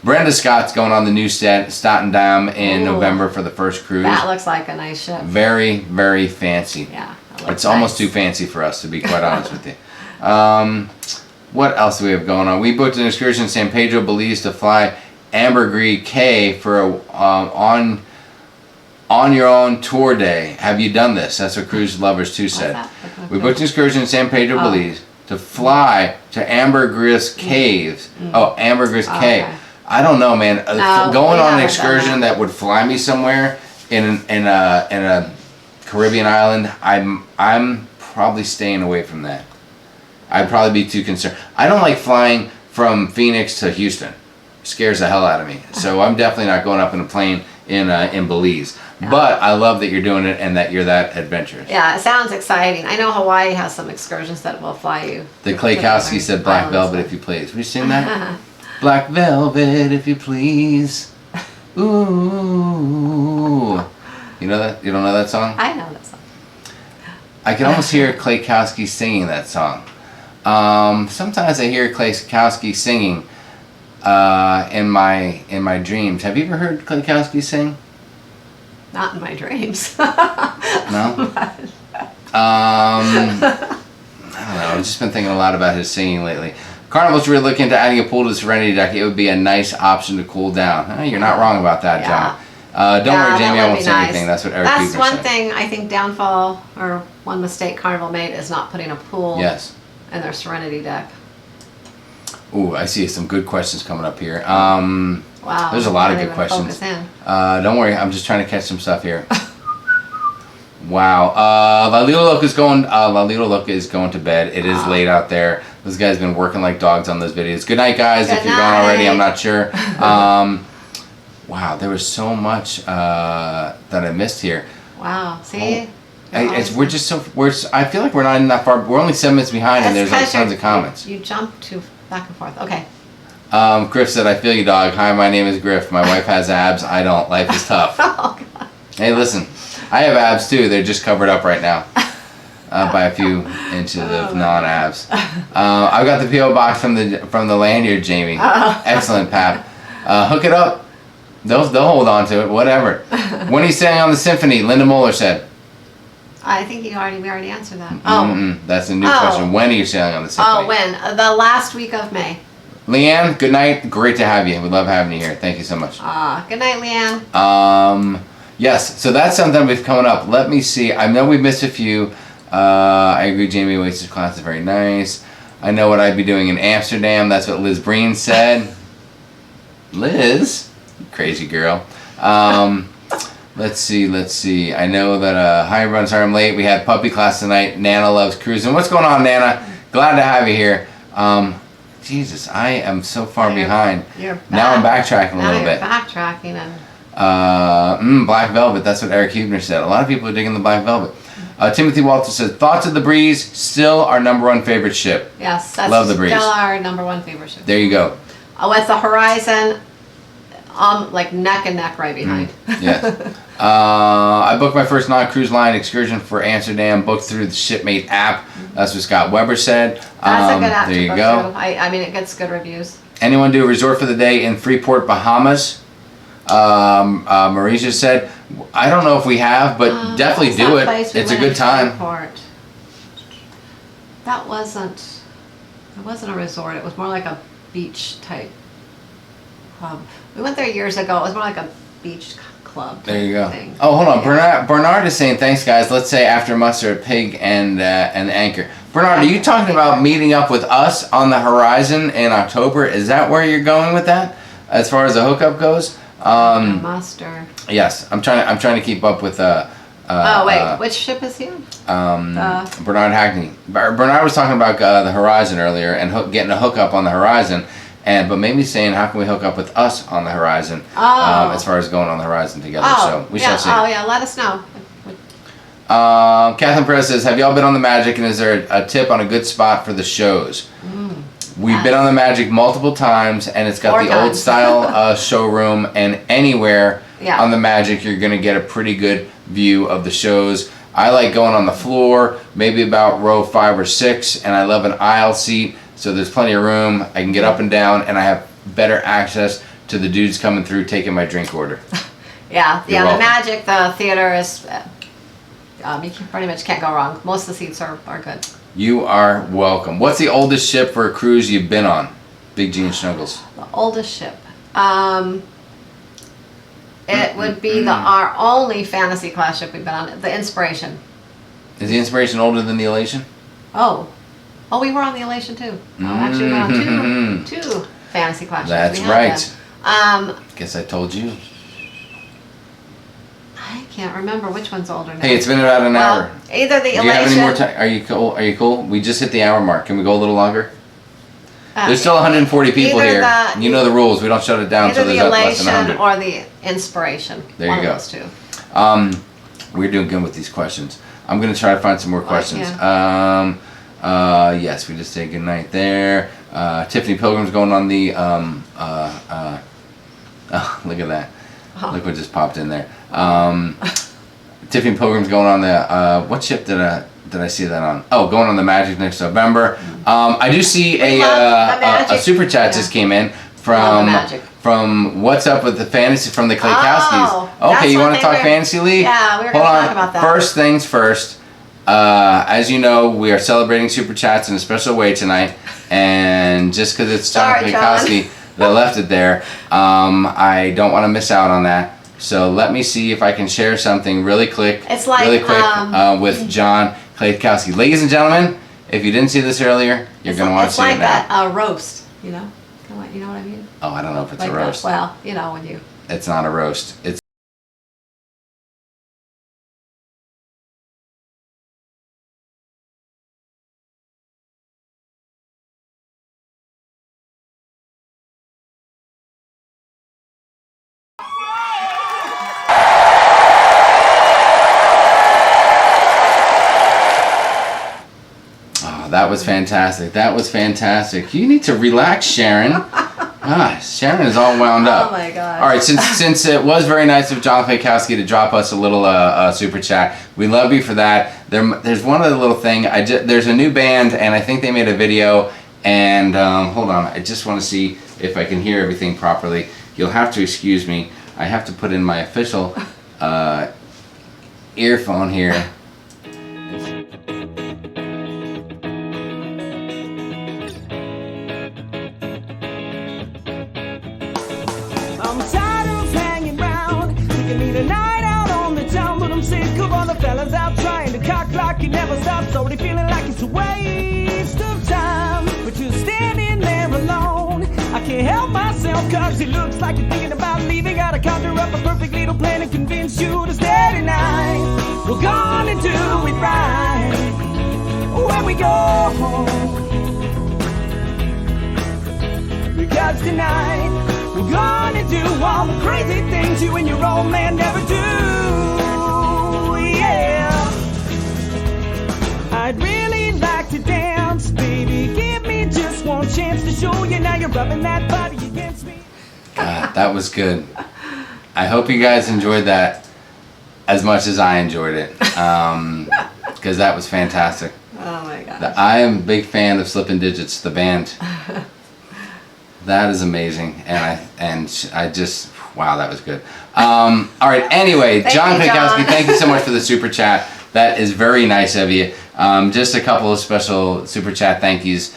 Brenda Scott's going on the new Staten Dam in November for the first cruise. That looks like a nice ship. Very fancy. Yeah, it's almost too fancy for us, to be quite honest with you. What else do we have going on? We booked an excursion in San Pedro, Belize to fly Ambergris Caye for a on your own tour day. Have you done this? That's what Cruise Lovers 2 said. We booked an excursion in San Pedro, Belize to fly to Ambergris Caves. Ambergris Caye. Okay. I don't know, man. Going on an excursion that would fly me somewhere in a Caribbean island, I'm probably staying away from that. I'd probably be too concerned. I don't like flying from Phoenix to Houston. It scares the hell out of me. So I'm definitely not going up in a plane in Belize. Yeah. But I love that you're doing it and that you're that adventurous. Yeah, it sounds exciting. I know Hawaii has some excursions that will fly you. The Klaykowski said Black Velvet, if you please. Would you sing that? Black Velvet, if you please. Ooh. You know that? You don't know that song? I know that song. I can almost hear Klaykowski singing that song. Sometimes I hear Klaykowski singing in my dreams. Have you ever heard Klaykowski sing? Not in my dreams. No? I don't know. I've just been thinking a lot about his singing lately. Carnival's really looking into adding a pool to the Serenity Deck. It would be a nice option to cool down. You're not wrong about that, John. Don't worry, Jamie, I won't say anything. That's what Eric Cooper said. That's one thing I think downfall, or one mistake Carnival made, is not putting a pool in their Serenity Deck. Ooh, I see some good questions coming up here. Wow. There's a lot of good questions. Don't worry, I'm just trying to catch some stuff here. Wow. La Lido Loca is going to bed. It is late out there. This guy's been working like dogs on those videos. Good night, guys. If you're gone already, I'm not sure. Wow, there was so much that I missed here. Wow. See? I feel like we're not in that far. We're only 7 minutes behind, and there's like tons of comments. You jump to back and forth. Okay. Griff said, I feel you, dog. Hi, my name is Griff. My wife has abs. I don't. Life is tough. Oh, God. Hey, listen. I have abs, too. They're just covered up right now by a few inches of non-abs. I've got the P.O. box from the lanyard, Jamie. Excellent, Pap. Hook it up. They'll hold on to it. Whatever. When are you sailing on the Symphony? Linda Moeller said. I think we already answered that. That's a new question. When are you sailing on the Symphony? When? The last week of May. Leanne, good night. Great to have you. We love having you here. Thank you so much. Good night, Leanne. Yes, so that's something we've coming up. Let me see. I know we've missed a few. I agree, Jamie Waits' class is very nice. I know what I'd be doing in Amsterdam. That's what Liz Breen said. Liz? Crazy girl. Let's see. I know that, hi everyone, sorry I'm late. We had puppy class tonight. Nana loves cruising. What's going on, Nana? glad to have you here. Jesus, I am so far behind. Now I'm backtracking a little bit. Backtracking and. Black Velvet. That's what Eric Huebner said. A lot of people are digging the Black Velvet. Timothy Walter says, Thoughts of the Breeze, still our #1 favorite ship. Yes, that's Love the Breeze. Still our #1 favorite ship. There you go. With the Horizon, like neck and neck right behind. Yes. I booked my first non-cruise line excursion for Amsterdam, booked through the Shipmate app. That's what Scott Weber said. That's a good app there to you book go. through. I mean, it gets good reviews. Anyone do a resort for the day in Freeport, Bahamas? Marisha said, I don't know if we have, but definitely do it. It's a good time. Freeport? That wasn't a resort. It was more like a beach type club. We went there years ago. It was more like a beach club. There you go. Thing. Oh, hold on. Bernard is saying, thanks, guys. Let's say after muster at Pig and Anchor. Bernard, are you talking about meeting up with us on the Horizon in October? Is that where you're going with that, as far as the hookup goes? Muster. Yes, I'm trying to keep up with. Which ship is he on? Bernard Hackney. Bernard was talking about the Horizon earlier and getting a hookup on the Horizon. But maybe saying, how can we hook up with us on the Horizon as far as going on the Horizon together? So we shall see. Oh, yeah, let us know. Catherine Perez says, have y'all been on the Magic, and is there a tip on a good spot for the shows? We've been on the Magic multiple times, and it's got the old style showroom, and anywhere on the Magic you're going to get a pretty good view of the shows. I like going on the floor, maybe about row 5 or 6, and I love an aisle seat. So there's plenty of room. I can get up and down, and I have better access to the dudes coming through taking my drink order. The Magic, the theater is, you pretty much can't go wrong. Most of the seats are good. You are welcome. What's the oldest ship for a cruise you've been on? Big G and Snuggles. The oldest ship. It would be our only fantasy class ship we've been on, the Inspiration. Is the Inspiration older than the Elation? Oh, we were on the Elation too. Actually, we were on two fantasy class ships. That's right. Guess I told you. I can't remember which one's older now. Hey, it's been about an hour. Either the Elation. Do you have any more time? Are you cool? We just hit the hour mark. Can we go a little longer? There's still 140 people here. You know the rules. We don't shut it down until there's less than 100. Or the Inspiration. There you go. One of those two. We're doing good with these questions. I'm going to try to find some more questions. Yes, we just say good night there. Tiffany Pilgrim's going on the look at that. Look what just popped in there. Tiffany Pilgrim's going on the what ship did I see that on? Oh, going on the Magic next November. I do see a super chat just came in from What's Up with the Fantasy from the Klaykowskis. Okay, you want to talk Fantasy League? Yeah, we were going to talk about that. First things first. As you know, we are celebrating Super Chats in a special way tonight, and just because it's John Klaykowski that left it there, I don't want to miss out on that. So let me see if I can share something really quick. It's like, with John Klaykowski. Ladies and gentlemen, if you didn't see this earlier, you're going to want to see it now. It's like a roast, you know? You know what I mean? Oh, I don't know if it's a roast. Well, you know when you... It's not a roast. It's that was fantastic. That was fantastic. You need to relax, Sharon. Sharon is all wound up. Oh my God. All right, since it was very nice of John Klaykowski to drop us a little super chat, we love you for that. There's one other little thing. There's a new band, and I think they made a video. And hold on, I just want to see if I can hear everything properly. You'll have to excuse me. I have to put in my official earphone here. He never stops, already feeling like it's a waste of time. But you're standing there alone. I can't help myself, cause it looks like you're thinking about leaving. Gotta conjure up a perfect little plan and convince you to stay tonight. We're gonna do it right. where we go. Because tonight we're gonna do all the crazy things you and your old man never do. Yeah, I'd really like to dance, baby. Give me just one chance to show you. Now you're rubbing that body against me. God, that was good. I hope you guys enjoyed that as much as I enjoyed it, because that was fantastic. Oh my gosh. I am a big fan of Slippin' Digits, the band. That is amazing, and I just, wow, that was good. All right, anyway, John Klikowski, thank you so much for the super chat. That is very nice of you. Just a couple of special super chat thank yous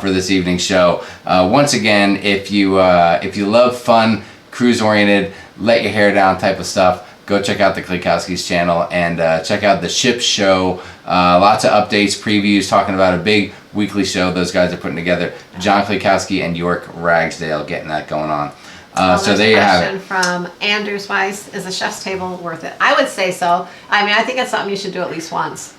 for this evening's show. Once again, if you love fun, cruise oriented, let your hair down type of stuff, go check out the Klikowski's channel and check out the ship show. Lots of updates, previews, talking about a big weekly show those guys are putting together. John Klikowski and York Ragsdale getting that going on. So there you have it. From Andrew Spice, is the chef's table worth it? I would say so. I mean, I think it's something you should do at least once.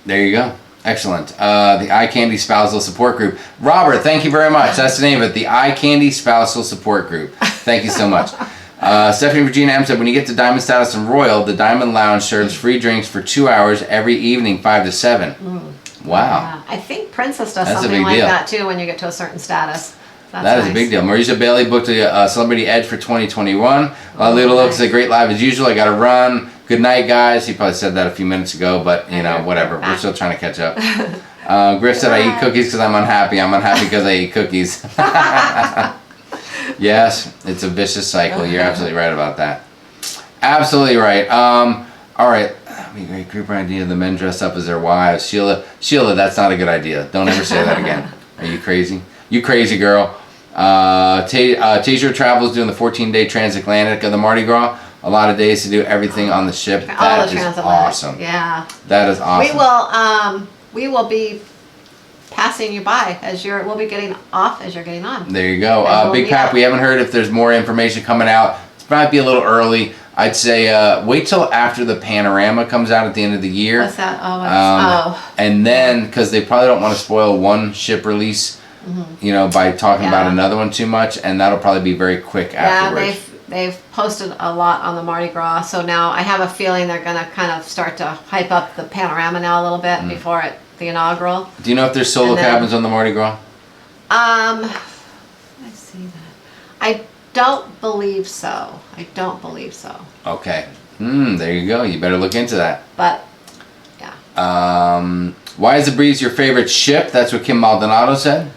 There you go. Excellent. The Eye Candy Spousal Support Group. Robert, thank you very much. That's the name of it. The Eye Candy Spousal Support Group. Thank you so much. Stephanie Regina M said, when you get to Diamond status in Royal, the Diamond Lounge serves free drinks for 2 hours every evening, 5 to 7. Wow. Yeah. I think Princess does something like that too when you get to a certain status. That is a big deal. Marisha Bailey booked a Celebrity Edge for 2021. Lalita looks a great live as usual. I got to run. Good night, guys. He probably said that a few minutes ago, but you know, whatever. We're still trying to catch up. Griff said, I eat cookies because I'm unhappy. I'm unhappy because I eat cookies. Yes, it's a vicious cycle. You're absolutely right about that. Absolutely right. All right. That'd be a great group idea. The men dress up as their wives. Sheila, that's not a good idea. Don't ever say that again. Are you crazy? You crazy girl. Taser Travels doing the 14-day transatlantic of the Mardi Gras. A lot of days to do everything on the ship. That is awesome. Yeah. That is awesome. We will be passing you by as we'll be getting off as you're getting on. There you go. Big Pat, we haven't heard if there's more information coming out. It might be a little early. I'd say wait till after the panorama comes out at the end of the year. What's that? And then, because they probably don't want to spoil one ship release, you know, by talking about another one too much, and that'll probably be very quick afterwards. Yeah, they've posted a lot on the Mardi Gras, so now I have a feeling they're going to kind of start to hype up the panorama now a little bit before the inaugural. Do you know if there's solo cabins on the Mardi Gras? I see that. I don't believe so. Okay. There you go. You better look into that. But, yeah. Why is the Breeze your favorite ship? That's what Kim Maldonado said.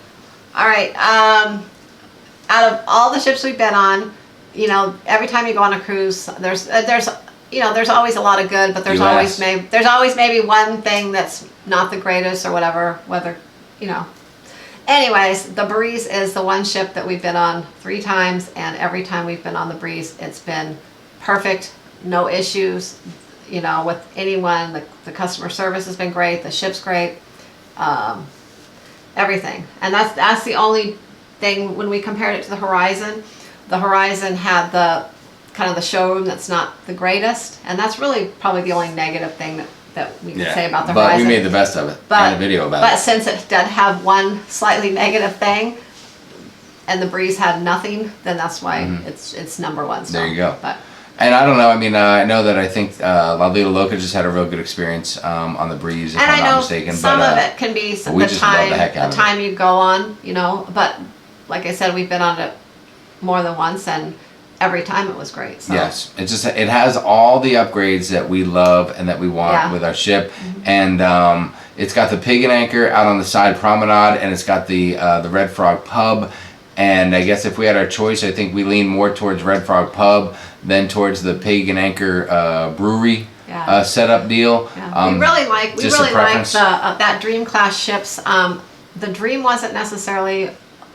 All right. Out of all the ships we've been on, you know, every time you go on a cruise, there's always a lot of good, but there's always maybe one thing that's not the greatest or whatever, whether, you know. Anyways, the Breeze is the one ship that we've been on 3 times, and every time we've been on the Breeze, it's been perfect, no issues, you know, with anyone. The customer service has been great, the ship's great, everything. And that's the only thing when we compared it to the Horizon. The Horizon had the kind of the showroom that's not the greatest, and that's really probably the only negative thing that we can say about the Horizon. But we made the best of it. And a video about it. But since it did have one slightly negative thing, and the Breeze had nothing, then that's why it's number one. There you go. And I don't know. I mean, I know that I think La Vida Loca just had a real good experience on the Breeze, if I'm not mistaken. Some of it can be the time you go on, you know. But like I said, we've been on it more than once, and every time it was great. So. Yes, it has all the upgrades that we love and that we want with our ship, and it's got the Pig and Anchor out on the side promenade, and it's got the Red Frog Pub. And I guess if we had our choice, I think we lean more towards Red Frog Pub than towards the Pig and Anchor brewery setup deal. Yeah. We really like that Dream class ships. The Dream wasn't necessarily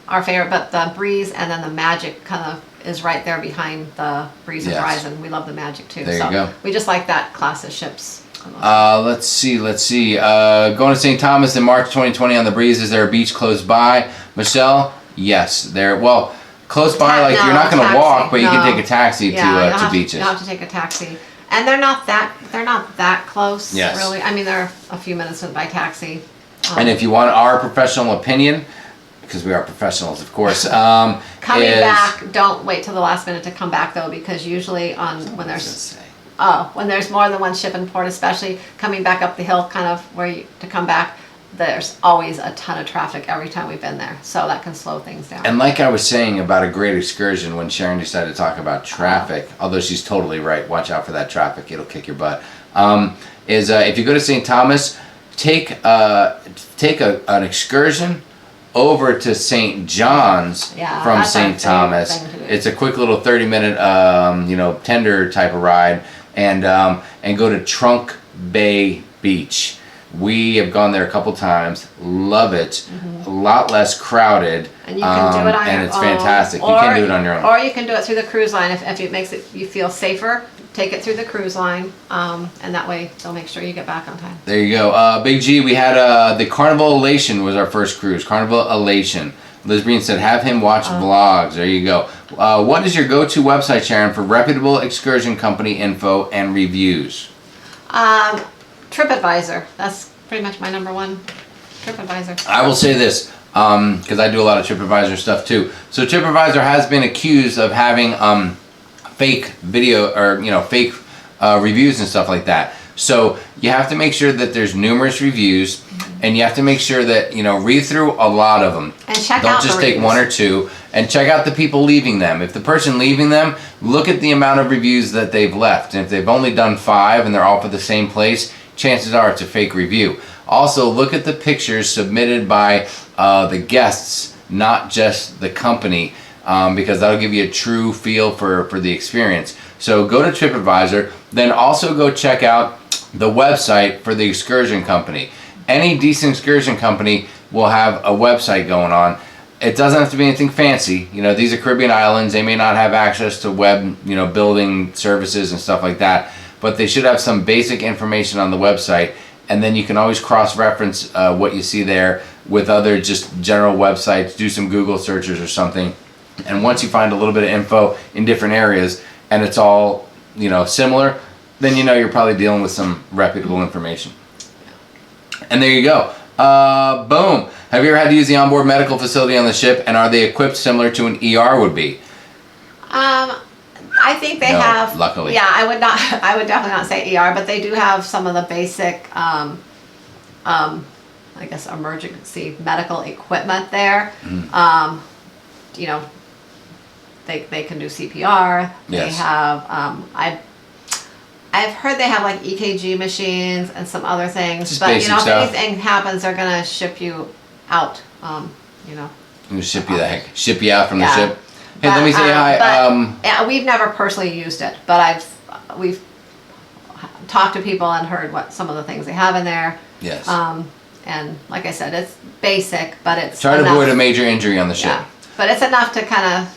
our favorite, but the Breeze and then the Magic kind of is right there behind the Breeze and Horizon. We love the Magic too. There you go. We just like that class of ships. Let's see. Going to St. Thomas in March 2020 on the Breeze. Is there a beach close by? Michelle? Yes. Close by, like you're not going to walk, but you can take a taxi to beaches. You have to take a taxi. And they're not that close, really. I mean, they're a few minutes by taxi. And if you want our professional opinion, because we are professionals, of course. Coming back, don't wait till the last minute to come back though, because usually when there's more than one ship in port, especially coming back up the hill, kind of to come back, there's always a ton of traffic every time we've been there, so that can slow things down. And like I was saying about a great excursion, when Sharon decided to talk about traffic, although she's totally right, watch out for that traffic, it'll kick your butt. If you go to St. Thomas, take an excursion over to St. John's from St. Thomas. It's a quick little 30-minute, tender type of ride, and go to Trunk Bay Beach. We have gone there a couple times. Love it. A lot less crowded. And you can do it on your own. And it's fantastic. You can do it on your own. Or you can do it through the cruise line if it makes you feel safer. Take it through the cruise line, and that way they'll make sure you get back on time. There you go. Big G, we had the Carnival Elation was our first cruise. Carnival Elation. Liz Breen said, have him watch vlogs. There you go. What is your go-to website, Sharon, for reputable excursion company info and reviews? TripAdvisor. That's pretty much my number one. TripAdvisor. I will say this, because I do a lot of TripAdvisor stuff too. So TripAdvisor has been accused of having fake video or fake reviews and stuff like that. So you have to make sure that there's numerous reviews, and you have to make sure that read through a lot of them. And check out Don't just take one or two, and check out the people leaving them. If the person leaving them, look at the amount of reviews that they've left. And if they've only done 5 and they're all for the same place, chances are it's a fake review. Also, look at the pictures submitted by the guests, not just the company, because that'll give you a true feel for the experience. So go to TripAdvisor, then also go check out the website for the excursion company. Any decent excursion company will have a website going on. It doesn't have to be anything fancy. These are Caribbean islands. They may not have access to web, building services and stuff like that, but they should have some basic information on the website, and then you can always cross-reference what you see there with other just general websites. Do some Google searches or something, and once you find a little bit of info in different areas and it's all similar, then you're probably dealing with some reputable information. And there you go. Boom. Have you ever had to use the onboard medical facility on the ship, and are they equipped similar to an ER would be? I think they have. Luckily. Yeah, I would definitely not say ER, but they do have some of the basic, I guess, emergency medical equipment there. They can do CPR. Yes. They have. I've heard they have like EKG machines and some other things, Just but basic if stuff. anything happens, they're gonna ship you out. I'm gonna ship you out from the ship. Hey, But, let me say hi. yeah, we've never personally used it, but we've talked to people and heard what some of the things they have in there. Yes. And like I said, it's basic, but it's Try to enough. avoid a major injury on the ship. Yeah, but it's enough to kind of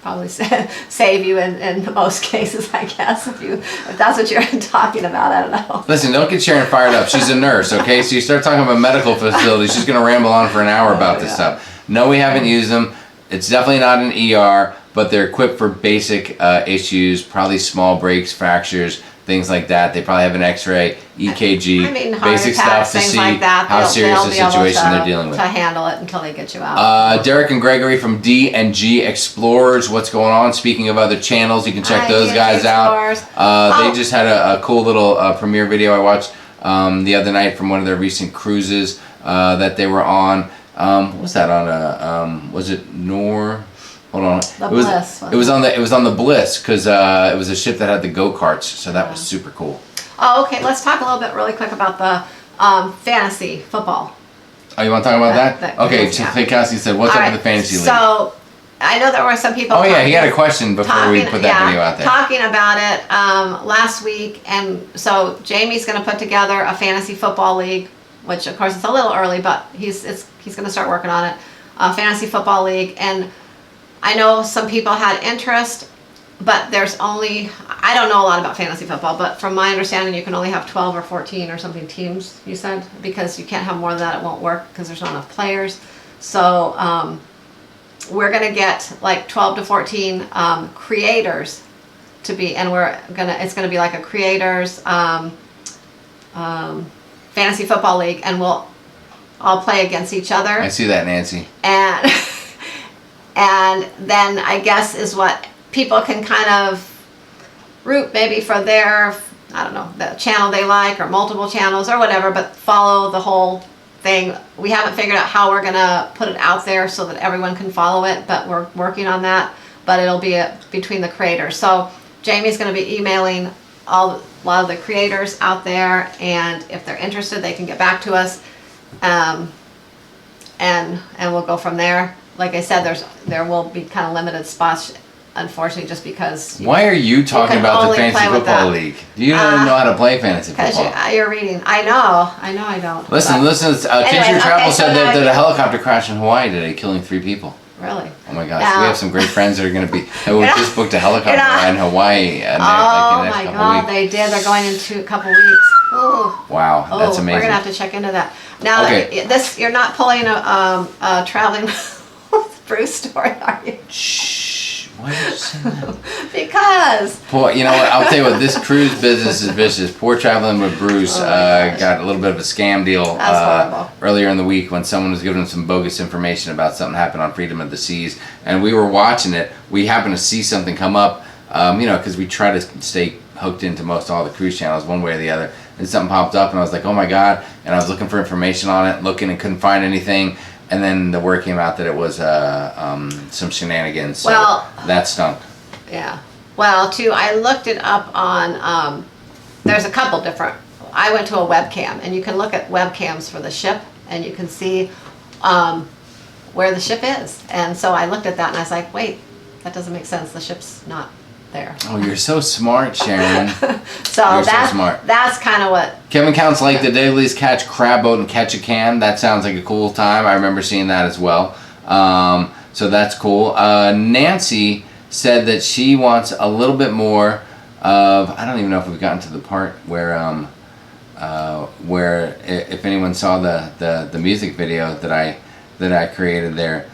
probably save you in most cases, I guess, if that's what you're talking about. I don't know. Listen, don't get Sharon fired up. She's a nurse, okay? So you start talking about medical facilities, she's going to ramble on for an hour about this stuff. No, we haven't used them. It's definitely not an ER, but they're equipped for basic issues, probably small breaks, fractures, things like that. They probably have an X-ray, EKG, heart basic attacks, stuff to things see like that. how serious they'll the be able situation they're dealing with. to handle it until they get you out. Derek and Gregory from D&G Explorers, what's going on? Speaking of other channels, you can check those guys out. They just had a cool little premiere video I watched the other night from one of their recent cruises that they were on. What was that on? Was it Nor? Hold on. Bliss. It was on the Bliss, because it was a ship that had the go-karts, so that was super cool. Oh, okay. Let's talk a little bit really quick about the fantasy football. Oh, you want to talk about that? Okay, Clay Cassie said, what's up with the fantasy league? So, I know there were some people. Oh yeah, he had a question before we put that video out there. Talking about it last week, and so Jamie's going to put together a fantasy football league, which of course it's a little early, but he's going to start working on it. Fantasy football league, and I know some people had interest, but there's only, I don't know a lot about fantasy football, but from my understanding, you can only have 12 or 14 or something teams, you said, because you can't have more than that, it won't work because there's not enough players. So we're going to get like 12 to 14 creators to be, and it's going to be like a creators fantasy football league, and we'll all play against each other. I see that, Nancy. And and then I guess is what people can kind of root maybe for their, I don't know, the channel they like or multiple channels or whatever, but follow the whole thing. We haven't figured out how we're gonna put it out there so that everyone can follow it, but we're working on that. But it'll be between the creators. So Jamie's gonna be emailing a lot of the creators out there, and if they're interested, they can get back to us, and we'll go from there. Like I said, there will be kind of limited spots, unfortunately, just because. Why are you talking about the fantasy football league? You don't know how to play fantasy football. Because you're reading. I know I don't. Listen. Future Travel said that a helicopter crashed in Hawaii today, killing 3 people. Really? Oh my gosh, we have some great friends that are going to be. We just booked a helicopter ride in Hawaii. Oh my God, they did. They're going in a couple weeks. Ooh. Wow, that's amazing. We're gonna have to check into that. Now, you're not pulling a traveling with Bruce story, are you? Shh. Why did you say that? Because. Poor, you know what? I'll tell you what. This cruise business is vicious. Poor Traveling with Bruce got a little bit of a scam deal earlier in the week when someone was giving him some bogus information about something happened on Freedom of the Seas, and we were watching it. We happened to see something come up, because we try to stay hooked into most all the cruise channels one way or the other. And something popped up, and I was like, "Oh my God!" And I was looking for information on it, and couldn't find anything. And then the word came out that it was some shenanigans. So that stunk. Yeah. Well, I looked it up on. There's a couple different. I went to a webcam, and you can look at webcams for the ship, and you can see where the ship is. And so I looked at that, and I was like, "Wait, that doesn't make sense. The ship's not there." Oh, you're so smart, Sharon. So that's kind of what. Kevin counts like the dailies catch crab boat and catch a can. That sounds like a cool time. I remember seeing that as well. So that's cool. Nancy said that she wants a little bit more of. I don't even know if we've gotten to the part where if anyone saw the music video that I created there.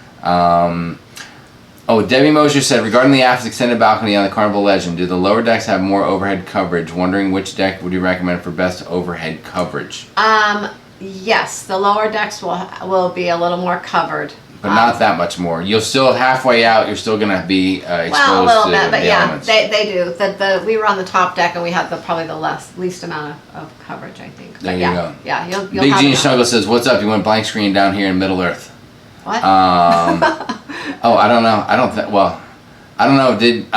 Debbie Mosher said, regarding the aft's extended balcony on the Carnival Legend, do the lower decks have more overhead coverage? Wondering which deck would you recommend for best overhead coverage? Yes, the lower decks will be a little more covered. But not that much more. You'll still, halfway out, you're still going to be exposed a little to bit, but the yeah, elements. they do. We were on the top deck, and we had probably the least amount of coverage, I think. There you go. Yeah, you'll Big Gene Snuggle says, what's up? You went blank screen down here in Middle Earth. What? I don't know. I don't know. Did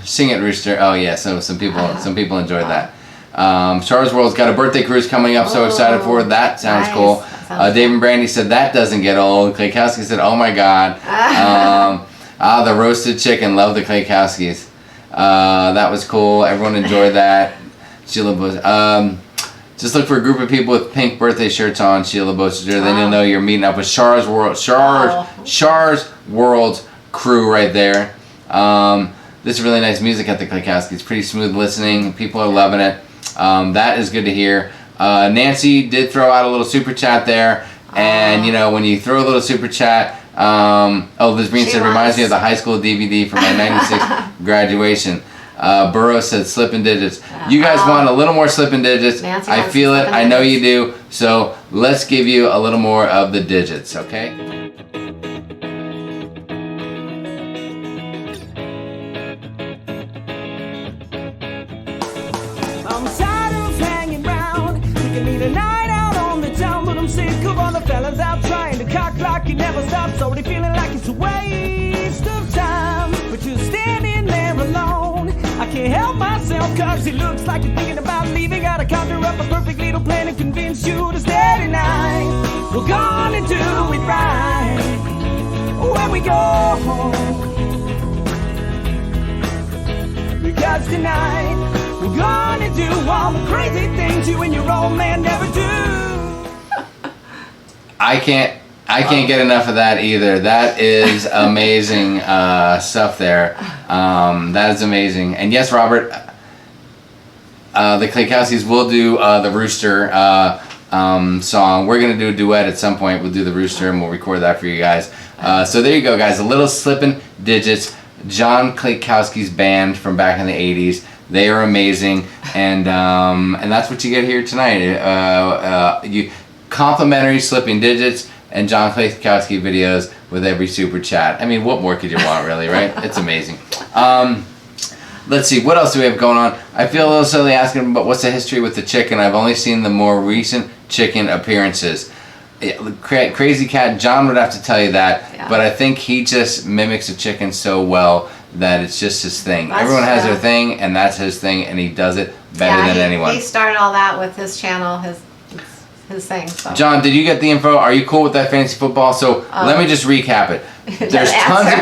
Sing It Rooster? Oh yeah. So some people enjoyed that. Star Wars World's got a birthday cruise coming up. So excited for it. That sounds cool. Dave and Brandy said that doesn't get old. Klaykowski said, "Oh my God." The roasted chicken. Love the Klaykowskis. That was cool. Everyone enjoyed that. Sheila was. Just look for a group of people with pink birthday shirts on, Sheila Bossinger. Then you'll know you're meeting up with Char's World's crew right there. This is really nice music at the Klaykowski. It's pretty smooth listening. People are loving it. That is good to hear. Nancy did throw out a little super chat there. And, when you throw a little super chat, Liz Breen said, reminds me of the high school DVD from my 96 graduation. Burrow said slipping digits. You guys want a little more slipping digits. Nancy I feel it. I know you do. So let's give you a little more of the digits, okay? I'm tired of hanging around. We can need a night out on the town, but I'm sick of all the fellas out trying to cock like you never stops. Already feeling like it's a waste of time, but you're standing there alone. I can't help myself, cause it looks like you're thinking about leaving. Gotta conjure up a perfect little plan and convince you to stay tonight. We're gonna do it right when we go home, because tonight we're gonna do all the crazy things you and your old man never do. I can't get enough of that either. That is amazing stuff there. That is amazing. And yes, Robert, the Klaykowskis will do the Rooster song. We're going to do a duet at some point. We'll do the Rooster and we'll record that for you guys. So there you go, guys. A little slippin' digits. John Klaykowski's band from back in the 80s. They are amazing, and that's what you get here tonight. You complimentary Slipping Digits and John Klekowski videos with every super chat. I mean, what more could you want, really, right? It's amazing. Let's see, what else do we have going on? I feel a little silly asking about what's the history with the chicken. I've only seen the more recent chicken appearances. Crazy Cat, John would have to tell you that, but I think he just mimics a chicken so well that it's just his thing. Everyone has their thing, and that's his thing, and he does it better than anyone. He started all that with his channel, his thing. So. John, did you get the info? Are you cool with that fantasy football? So let me just recap it.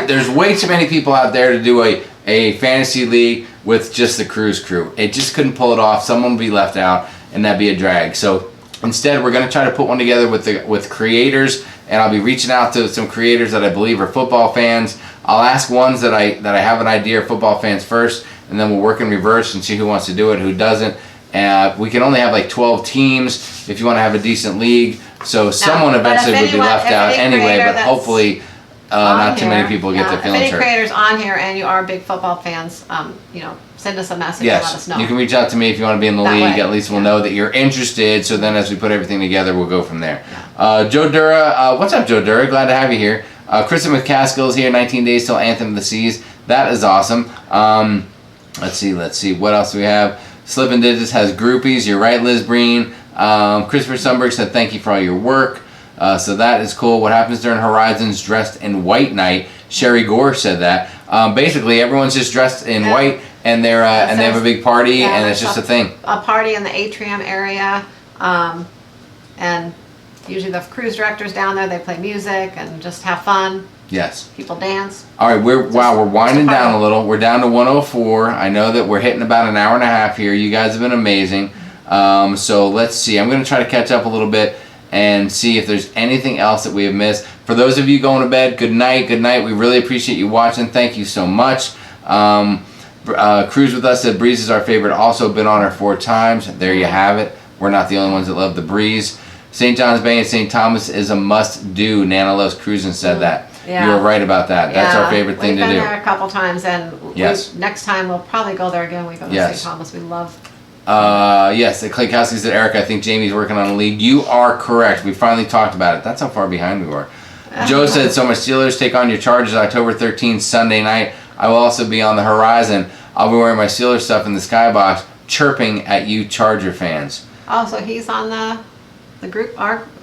There's way too many people out there to do a fantasy league with just the cruise crew. It just couldn't pull it off. Someone would be left out, and that'd be a drag. So instead, we're going to try to put one together with creators, and I'll be reaching out to some creators that I believe are football fans. I'll ask ones that I have an idea are football fans first, and then we'll work in reverse and see who wants to do it, who doesn't. We can only have like 12 teams if you want to have a decent league. So someone eventually would be left out anyway, but hopefully not too many people get their feelings hurt. If any creators on here and you are big football fans, send us a message and let us know. You can reach out to me if you want to be in the league. At least we'll know that you're interested. So then as we put everything together, we'll go from there. Joe Dura, what's up, Joe Dura? Glad to have you here. Kristen McCaskill is here. 19 days till Anthem of the Seas. That is awesome. Let's see. What else do we have? Slippin' Digits has groupies. You're right, Liz Breen. Christopher Sundberg said thank you for all your work. So that is cool. What happens during Horizons dressed in white night? Sherry Gore said that. Basically, everyone's just dressed in white, and they have a big party, and it's just a thing. A party in the atrium area, and usually the cruise director's down there. They play music and just have fun. Yes. People dance. All right, we're winding down a little. We're down to 104. I know that we're hitting about an hour and a half here. You guys have been amazing. So let's see. I'm going to try to catch up a little bit and see if there's anything else that we have missed. For those of you going to bed, good night. Good night. We really appreciate you watching. Thank you so much. Cruise with Us said Breeze is our favorite. Also been on her 4 times. There you have it. We're not the only ones that love the Breeze. St. John's Bay and St. Thomas is a must-do. Nana Loves Cruising said that. Yeah. You were right about that. That's our favorite thing to do. We've been there a couple times, and yes. Next time we'll probably go there again. We go to St. Thomas. We love. Yes, Klekowski said, Eric, I think Jamie's working on a league. You are correct. We finally talked about it. That's how far behind we were. Joe said, so my Steelers take on your Chargers October 13th, Sunday night. I will also be on the Horizon. I'll be wearing my Steelers stuff in the skybox, chirping at you Charger fans. Oh, so he's on the group,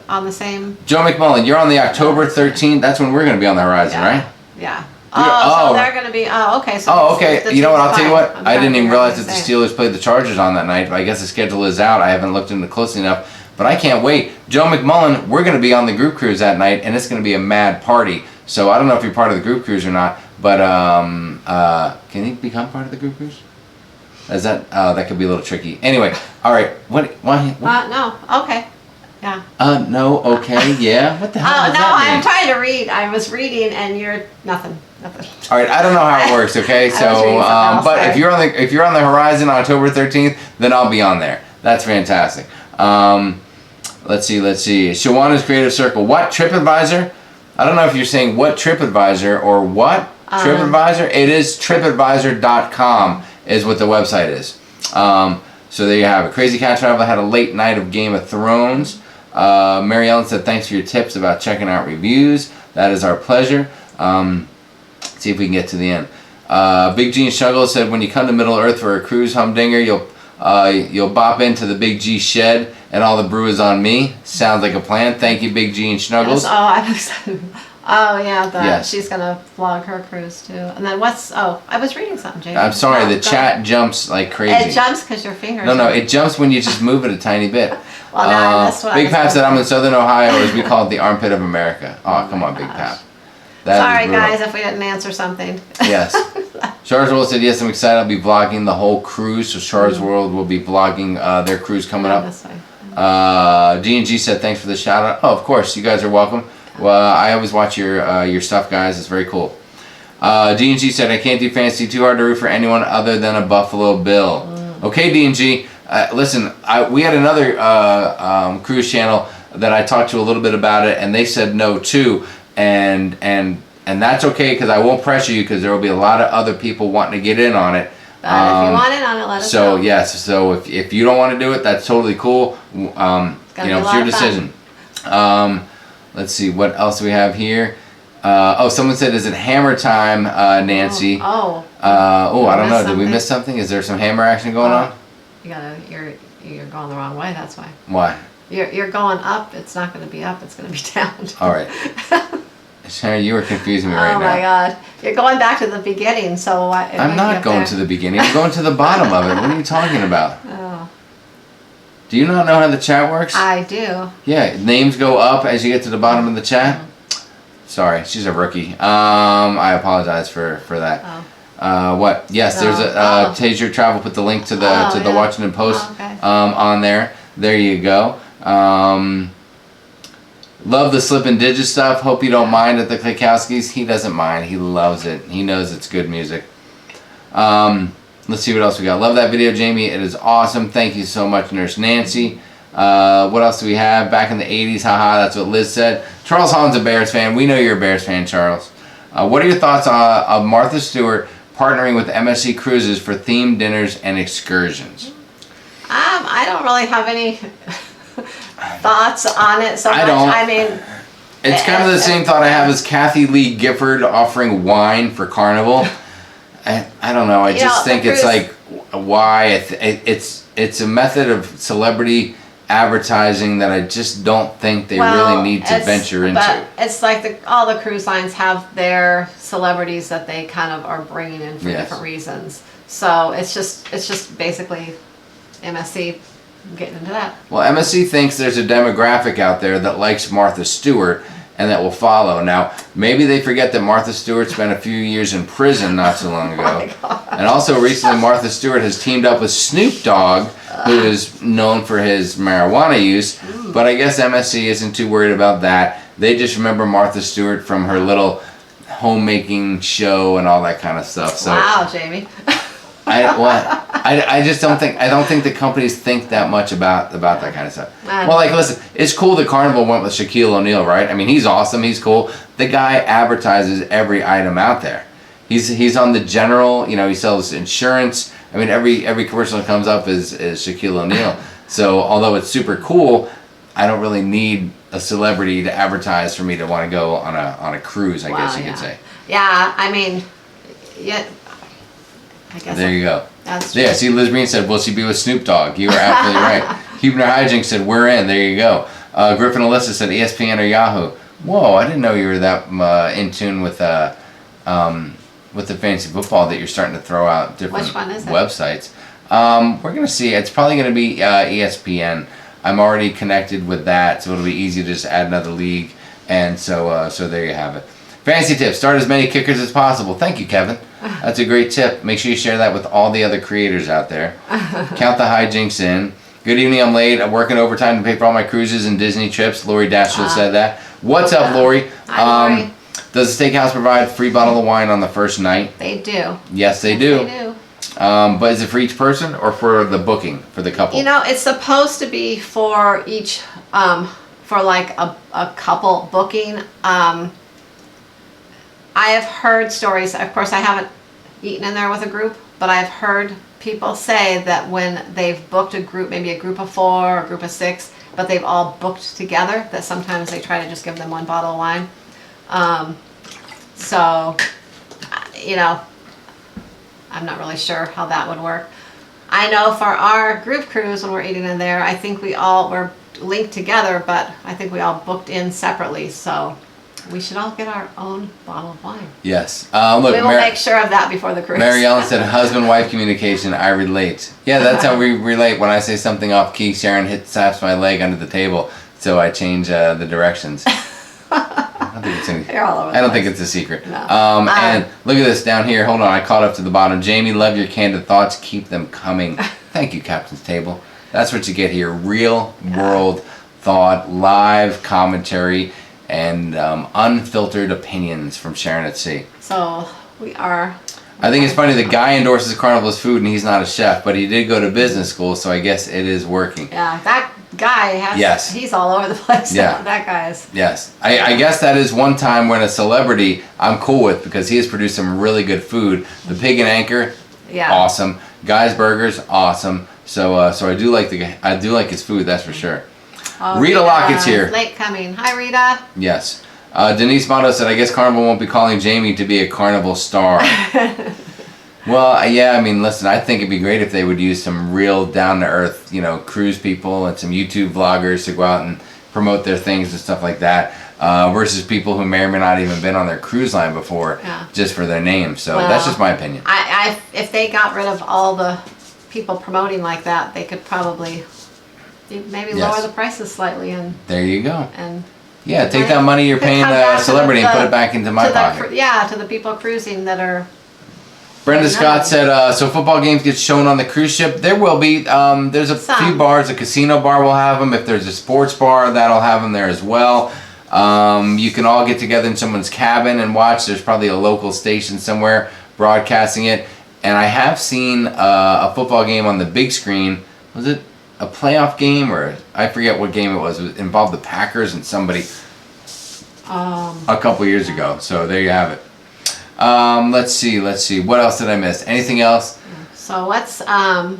on the same... Joe McMullen, you're on the October 13th. That's when we're going to be on the Horizon, right? Yeah. So they're going to be... Oh, okay. So okay. You know what? I'll tell you what. I didn't even realize that the Steelers played the Chargers on that night. I guess the schedule is out. I haven't looked into it closely enough. But I can't wait. Joe McMullen, we're going to be on the group cruise that night, and it's going to be a mad party. So I don't know if you're part of the group cruise or not, but can you become part of the group cruise? Is that... that could be a little tricky. Anyway. All right. What? No. Okay. Yeah. No, okay, yeah. What the hell does that mean? I'm trying to read. I was reading, and you're nothing. All right, I don't know how it works. Okay, so but if you're on the Horizon on October 13th, then I'll be on there. That's fantastic. Let's see. Shawana's Creative Circle. What TripAdvisor? I don't know if you're saying what TripAdvisor or what TripAdvisor. It is TripAdvisor.com is what the website is. So there you have it. Crazy Cat Travel had a late night of Game of Thrones. Mary Ellen said, thanks for your tips about checking out reviews. That is our pleasure. See if we can get to the end. Big G and Shuggle said, when you come to Middle Earth for a cruise humdinger, you'll bop into the Big G shed and all the brew is on me. Sounds like a plan. Thank you, Big G and Snuggles. Yes, I'm excited. Oh, yeah, she's going to vlog her cruise, too. And then I was reading something, Jamie. I'm sorry, the chat jumps like crazy. It jumps because your fingers... No, it jumps when you just move it a tiny bit. Well, now that's what Big Pap said, I'm in Southern Ohio, as we call it the armpit of America. Oh, come on, Big Pap. Sorry, guys, if we didn't answer something. Yes. Shar's World said, yes, I'm excited. I'll be vlogging the whole cruise. So Shar's World will be vlogging their cruise coming up. G&G said, thanks for the shout out. Oh, of course, you guys are welcome. Well, I always watch your stuff, guys. It's very cool. D&G said, I can't do fantasy. Too hard to root for anyone other than a Buffalo Bill. Okay, D&G. Listen, we had another cruise channel that I talked to a little bit about it, and they said no too. And that's okay because I won't pressure you because there will be a lot of other people wanting to get in on it. But if you want in on it, let us know. So yes, so if you don't want to do it, that's totally cool. It's your decision. Let's see, what else do we have here? Someone said, is it hammer time, Nancy? I don't know. Did we miss something? Is there some hammer action going on? You're going the wrong way. That's why. Why? You're going up. It's not going to be up. It's going to be down. All right. Sharon, you were confusing me right now. Oh my God. You're going back to the beginning, so why? I'm not going to the beginning. I'm going to the bottom of it. What are you talking about? Oh. Do you not know how the chat works? I do. Yeah, names go up as you get to the bottom of the chat. Sorry, she's a rookie. I apologize for that. Oh. What? Yes, there's a Taser Travel put the link to the Washington Post on there. There you go. Love the Slip and Digit stuff. Hope you don't mind at the Klikowskis. He doesn't mind. He loves it. He knows it's good music. Let's see what else we got. Love that video, Jamie. It is awesome. Thank you so much, Nurse Nancy. What else do we have? Back in the 80s, haha, that's what Liz said. Charles Holland's a Bears fan. We know you're a Bears fan, Charles. What are your thoughts on Martha Stewart partnering with MSC Cruises for themed dinners and excursions? I don't really have any thoughts on it so much. I mean, it's kind of the same thought I have as Kathy Lee Gifford offering wine for Carnival. I don't know. I just think it's like, why? It's a method of celebrity advertising that I just don't think they really need to venture into. But it's like all the cruise lines have their celebrities that they kind of are bringing in for different reasons. So it's just basically MSC getting into that. Well, MSC thinks there's a demographic out there that likes Martha Stewart and that will follow. Now, maybe they forget that Martha Stewart spent a few years in prison not so long ago. And also recently Martha Stewart has teamed up with Snoop Dogg, who is known for his marijuana use. But I guess MSC isn't too worried about that. They just remember Martha Stewart from her little homemaking show and all that kind of stuff. So wow, Jamie. I just don't think the companies think that much about that kind of stuff. Well, like, listen, it's cool that Carnival went with Shaquille O'Neal, right? I mean, he's awesome, he's cool. The guy advertises every item out there. He's on the general, he sells insurance. I mean, every commercial that comes up is Shaquille O'Neal. So although it's super cool, I don't really need a celebrity to advertise for me to want to go on a cruise, I guess you could say. Yeah, I mean, I guess there you go. That's true. Yeah, see, Liz Green said, will she be with Snoop Dogg? You are absolutely right. Huebner Hijink said, we're in. There you go. Griffin Alyssa said, ESPN or Yahoo. Whoa, I didn't know you were that in tune with the fantasy football that you're starting to throw out different websites. We're going to see. It's probably going to be ESPN. I'm already connected with that, so it'll be easy to just add another league. And so there you have it. Fantasy tips. Start as many kickers as possible. Thank you, Kevin. That's a great tip. Make sure you share that with all the other creators out there. Count the hijinks in. Good evening. I'm late. I'm working overtime to pay for all my cruises and Disney trips. Lori Dashfield said that. What's up, Lori? Hi, Lori. Does the steakhouse provide free bottle of wine on the first night? They do. Yes, they do. They do. But is it for each person or for the booking, for the couple? It's supposed to be for each, for like a couple booking. I have heard stories, of course I haven't eaten in there with a group, but I've heard people say that when they've booked a group, maybe a group of 4 or a group of 6, but they've all booked together, that sometimes they try to just give them one bottle of wine. So, I'm not really sure how that would work. I know for our group cruise when we're eating in there, I think we all were linked together, but I think we all booked in separately, so we should all get our own bottle of wine. Yes. Look, we will make sure of that before the cruise. Mary Ellen said, husband-wife communication, I relate. Yeah, that's how we relate. When I say something off key, Sharon slaps my leg under the table, so I change the directions. I don't think it's anything. You're all over the I don't place. think it's a secret. No. And look at this down here. Hold on, I caught up to the bottom. Jamie, love your candid thoughts. Keep them coming. Thank you, Captain's Table. That's what you get here. Real world thought, live commentary, and unfiltered opinions from Sharon at Sea. So we are. I think it's funny, the guy endorses Carnival's food and he's not a chef, but he did go to business school, so I guess it is working. Yeah, that guy he's all over the place. Yeah. That guy is. Yes. I guess that is one time when a celebrity I'm cool with because he has produced some really good food. The Pig and Anchor, Yeah. awesome. Guy's Burgers, awesome. So so I do like his food, that's for sure. Oh, Rita Lockett's here. Late coming. Hi, Rita. Yes. Denise Motto said, I guess Carnival won't be calling Jamie to be a Carnival star. Well, yeah, I mean, listen, I think it'd be great if they would use some real down-to-earth, cruise people and some YouTube vloggers to go out and promote their things and stuff like that, versus people who may or may not even been on their cruise line before, just for their name. So that's just my opinion. If they got rid of all the people promoting like that, they could probably maybe lower the prices slightly. And there you go. And yeah, take that money you're paying a celebrity and put it back into my pocket. To the people cruising that are... Brenda Scott said, so football games get shown on the cruise ship. There will be. There's a few bars. A casino bar will have them. If there's a sports bar, that'll have them there as well. You can all get together in someone's cabin and watch. There's probably a local station somewhere broadcasting it. And I have seen a football game on the big screen. Was it a playoff game, or I forget what game it was. It involved the Packers and somebody a couple years ago. So there you have it. Let's see. What else did I miss? Anything else? So what's well,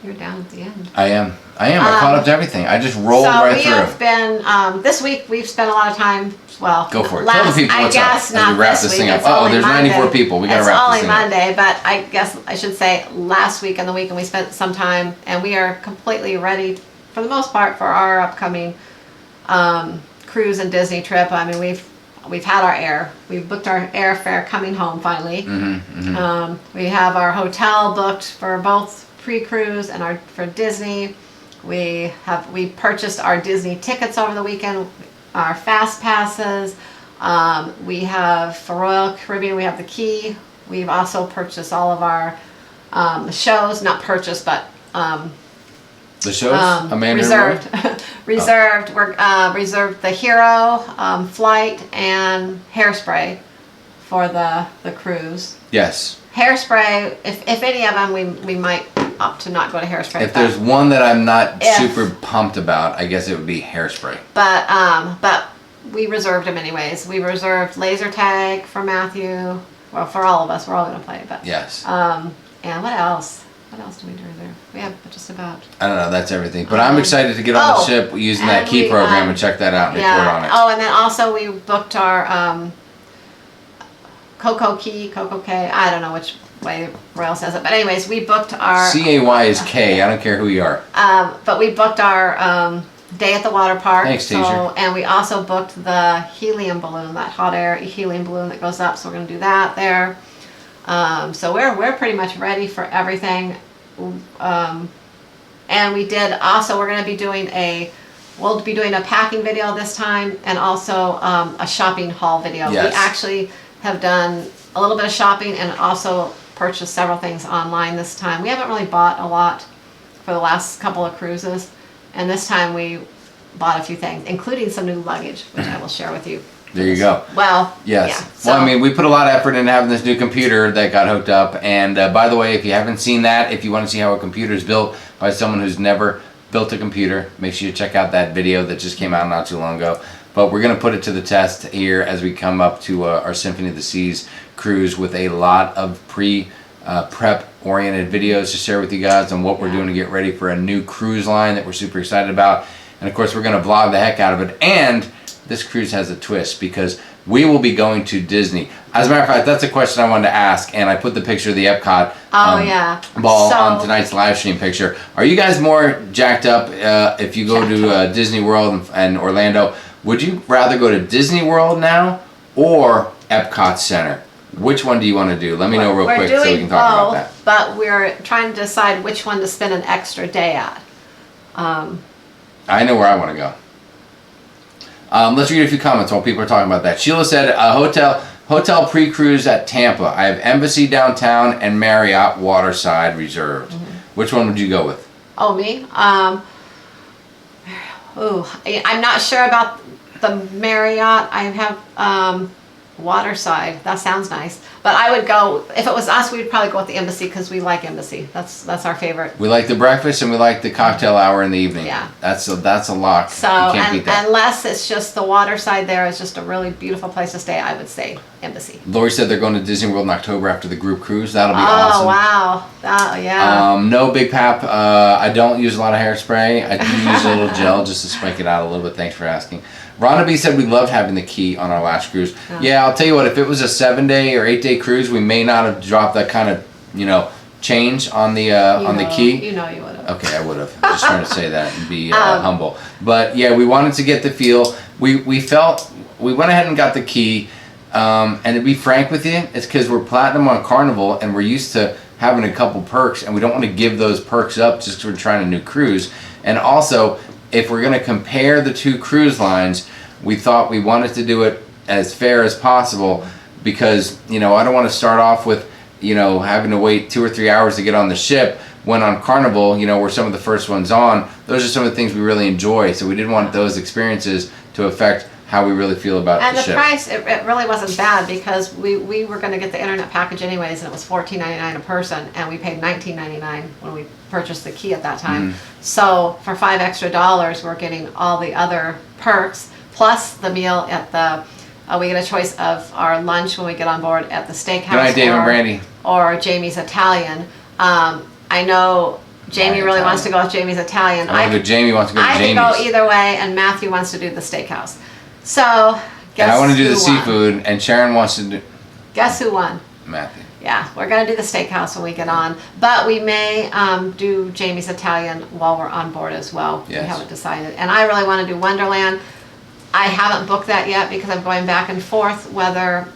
you're down at the end. I am. I caught up to everything. I just rolled right through. So we have been this week. We've spent a lot of time. Well, go for it. Tell the people what's up as we wrap this thing up. Oh, there's 94 people. We gotta wrap this thing up. It's only Monday, but I guess I should say last week and the weekend we spent some time, and we are completely ready for the most part for our upcoming cruise and Disney trip. I mean, we've had we've booked our airfare coming home finally. We have our hotel booked for both pre-cruise and for Disney. We purchased our Disney tickets over the weekend, our fast passes. We have for Royal Caribbean, we have the key. We've also purchased all of our shows, not purchased, but the shows? Reserved. Reserved. We're reserved the Hero, Flight, and Hairspray for the cruise. Yes. Hairspray, if any of them, we might opt to not go to Hairspray. If there's one that I'm not super pumped about, I guess it would be Hairspray. But we reserved them anyways. We reserved laser tag for Matthew. Well, for all of us, we're all going to play. But yes. And what else? What else do we do there? We have just about... I don't know, that's everything. But I'm excited to get on the ship using that key program and check that out and report on it. Oh, and then also we booked our Coco K, I don't know which way Royal says it. But anyways, we booked our... C-A-Y is K, I don't care who you are. But we booked our day at the water park. Thanks, teacher. And we also booked the helium balloon, that hot air helium balloon that goes up. So we're going to do that there. So we're pretty much ready for everything. And we did also, we're going to be doing we'll be doing a packing video this time, and also a shopping haul video. Yes. We actually have done a little bit of shopping and also purchased several things online this time. We haven't really bought a lot for the last couple of cruises, and this time we bought a few things, including some new luggage, which I will share with you. There you go. Well, yes. Yeah, so. Well, I mean, we put a lot of effort into having this new computer that got hooked up. And by the way, if you haven't seen that, if you want to see how a computer is built by someone who's never built a computer, make sure you check out that video that just came out not too long ago. But we're going to put it to the test here as we come up to our Symphony of the Seas cruise with a lot of prep-oriented videos to share with you guys on what we're doing to get ready for a new cruise line that we're super excited about. And of course, we're going to vlog the heck out of it. And this cruise has a twist because we will be going to Disney. As a matter of fact, that's a question I wanted to ask, and I put the picture of the Epcot ball on tonight's live stream picture. Are you guys more jacked up if you go to Disney World and Orlando? Would you rather go to Disney World now or Epcot Center? Which one do you want to do? Let me know real quick so we can talk about that. But we're trying to decide which one to spend an extra day at. I know where I want to go. Let's read a few comments while people are talking about that. Sheila said, hotel pre-cruise at Tampa. I have Embassy downtown and Marriott Waterside reserved. Which one would you go with? Oh, me? I'm not sure about the Marriott. I have waterside. That sounds nice. But I would go, if it was us, we'd probably go with the Embassy because we like Embassy. That's our favorite. We like the breakfast and we like the cocktail hour in the evening. Yeah. That's a lock. So, you can't beat that. unless it's just the waterside there is just a really beautiful place to stay, I would say Embassy. Lori said they're going to Disney World in October after the group cruise. That'll be awesome. Oh, wow. Yeah. No Big Pap. I don't use a lot of hairspray. I do use a little gel just to spike it out a little bit. Thanks for asking. Rhonda B said we loved having the key on our last cruise. Yeah, I'll tell you what, if it was a 7-day or 8-day cruise, we may not have dropped that kind of, change on the key. You know you would have. Okay, I would have. Just trying to say that and be humble. But yeah, we wanted to get the feel. We felt, we went ahead and got the key. And to be frank with you, it's because we're platinum on Carnival and we're used to having a couple perks and we don't want to give those perks up just because we're trying a new cruise. And also, if we're going to compare the two cruise lines, we thought we wanted to do it as fair as possible because, I don't want to start off with, having to wait 2 or 3 hours to get on the ship when on Carnival, we're some of the first ones on. Those are some of the things we really enjoy. So we didn't want those experiences to affect how we really feel about the ship. And the price, it really wasn't bad because we were going to get the internet package anyways, and it was $14.99 a person, and we paid $19.99 when we purchased the key at that time. So for $5 extra, we're getting all the other perks, plus the meal at the, we get a choice of our lunch when we get on board at the steakhouse. Good night, Dave and Brandy. Or Jamie's Italian. I know Jamie really wants to go with Jamie's Italian. Jamie wants to go to Jamie's. I can go either way, and Matthew wants to do the steakhouse. So, and I want to do the seafood, and Sharon wants to do... Guess who won? Matthew. Yeah, we're going to do the steakhouse when we get on. But we may do Jamie's Italian while we're on board as well. Yes. We haven't decided. And I really want to do Wonderland. I haven't booked that yet because I'm going back and forth whether...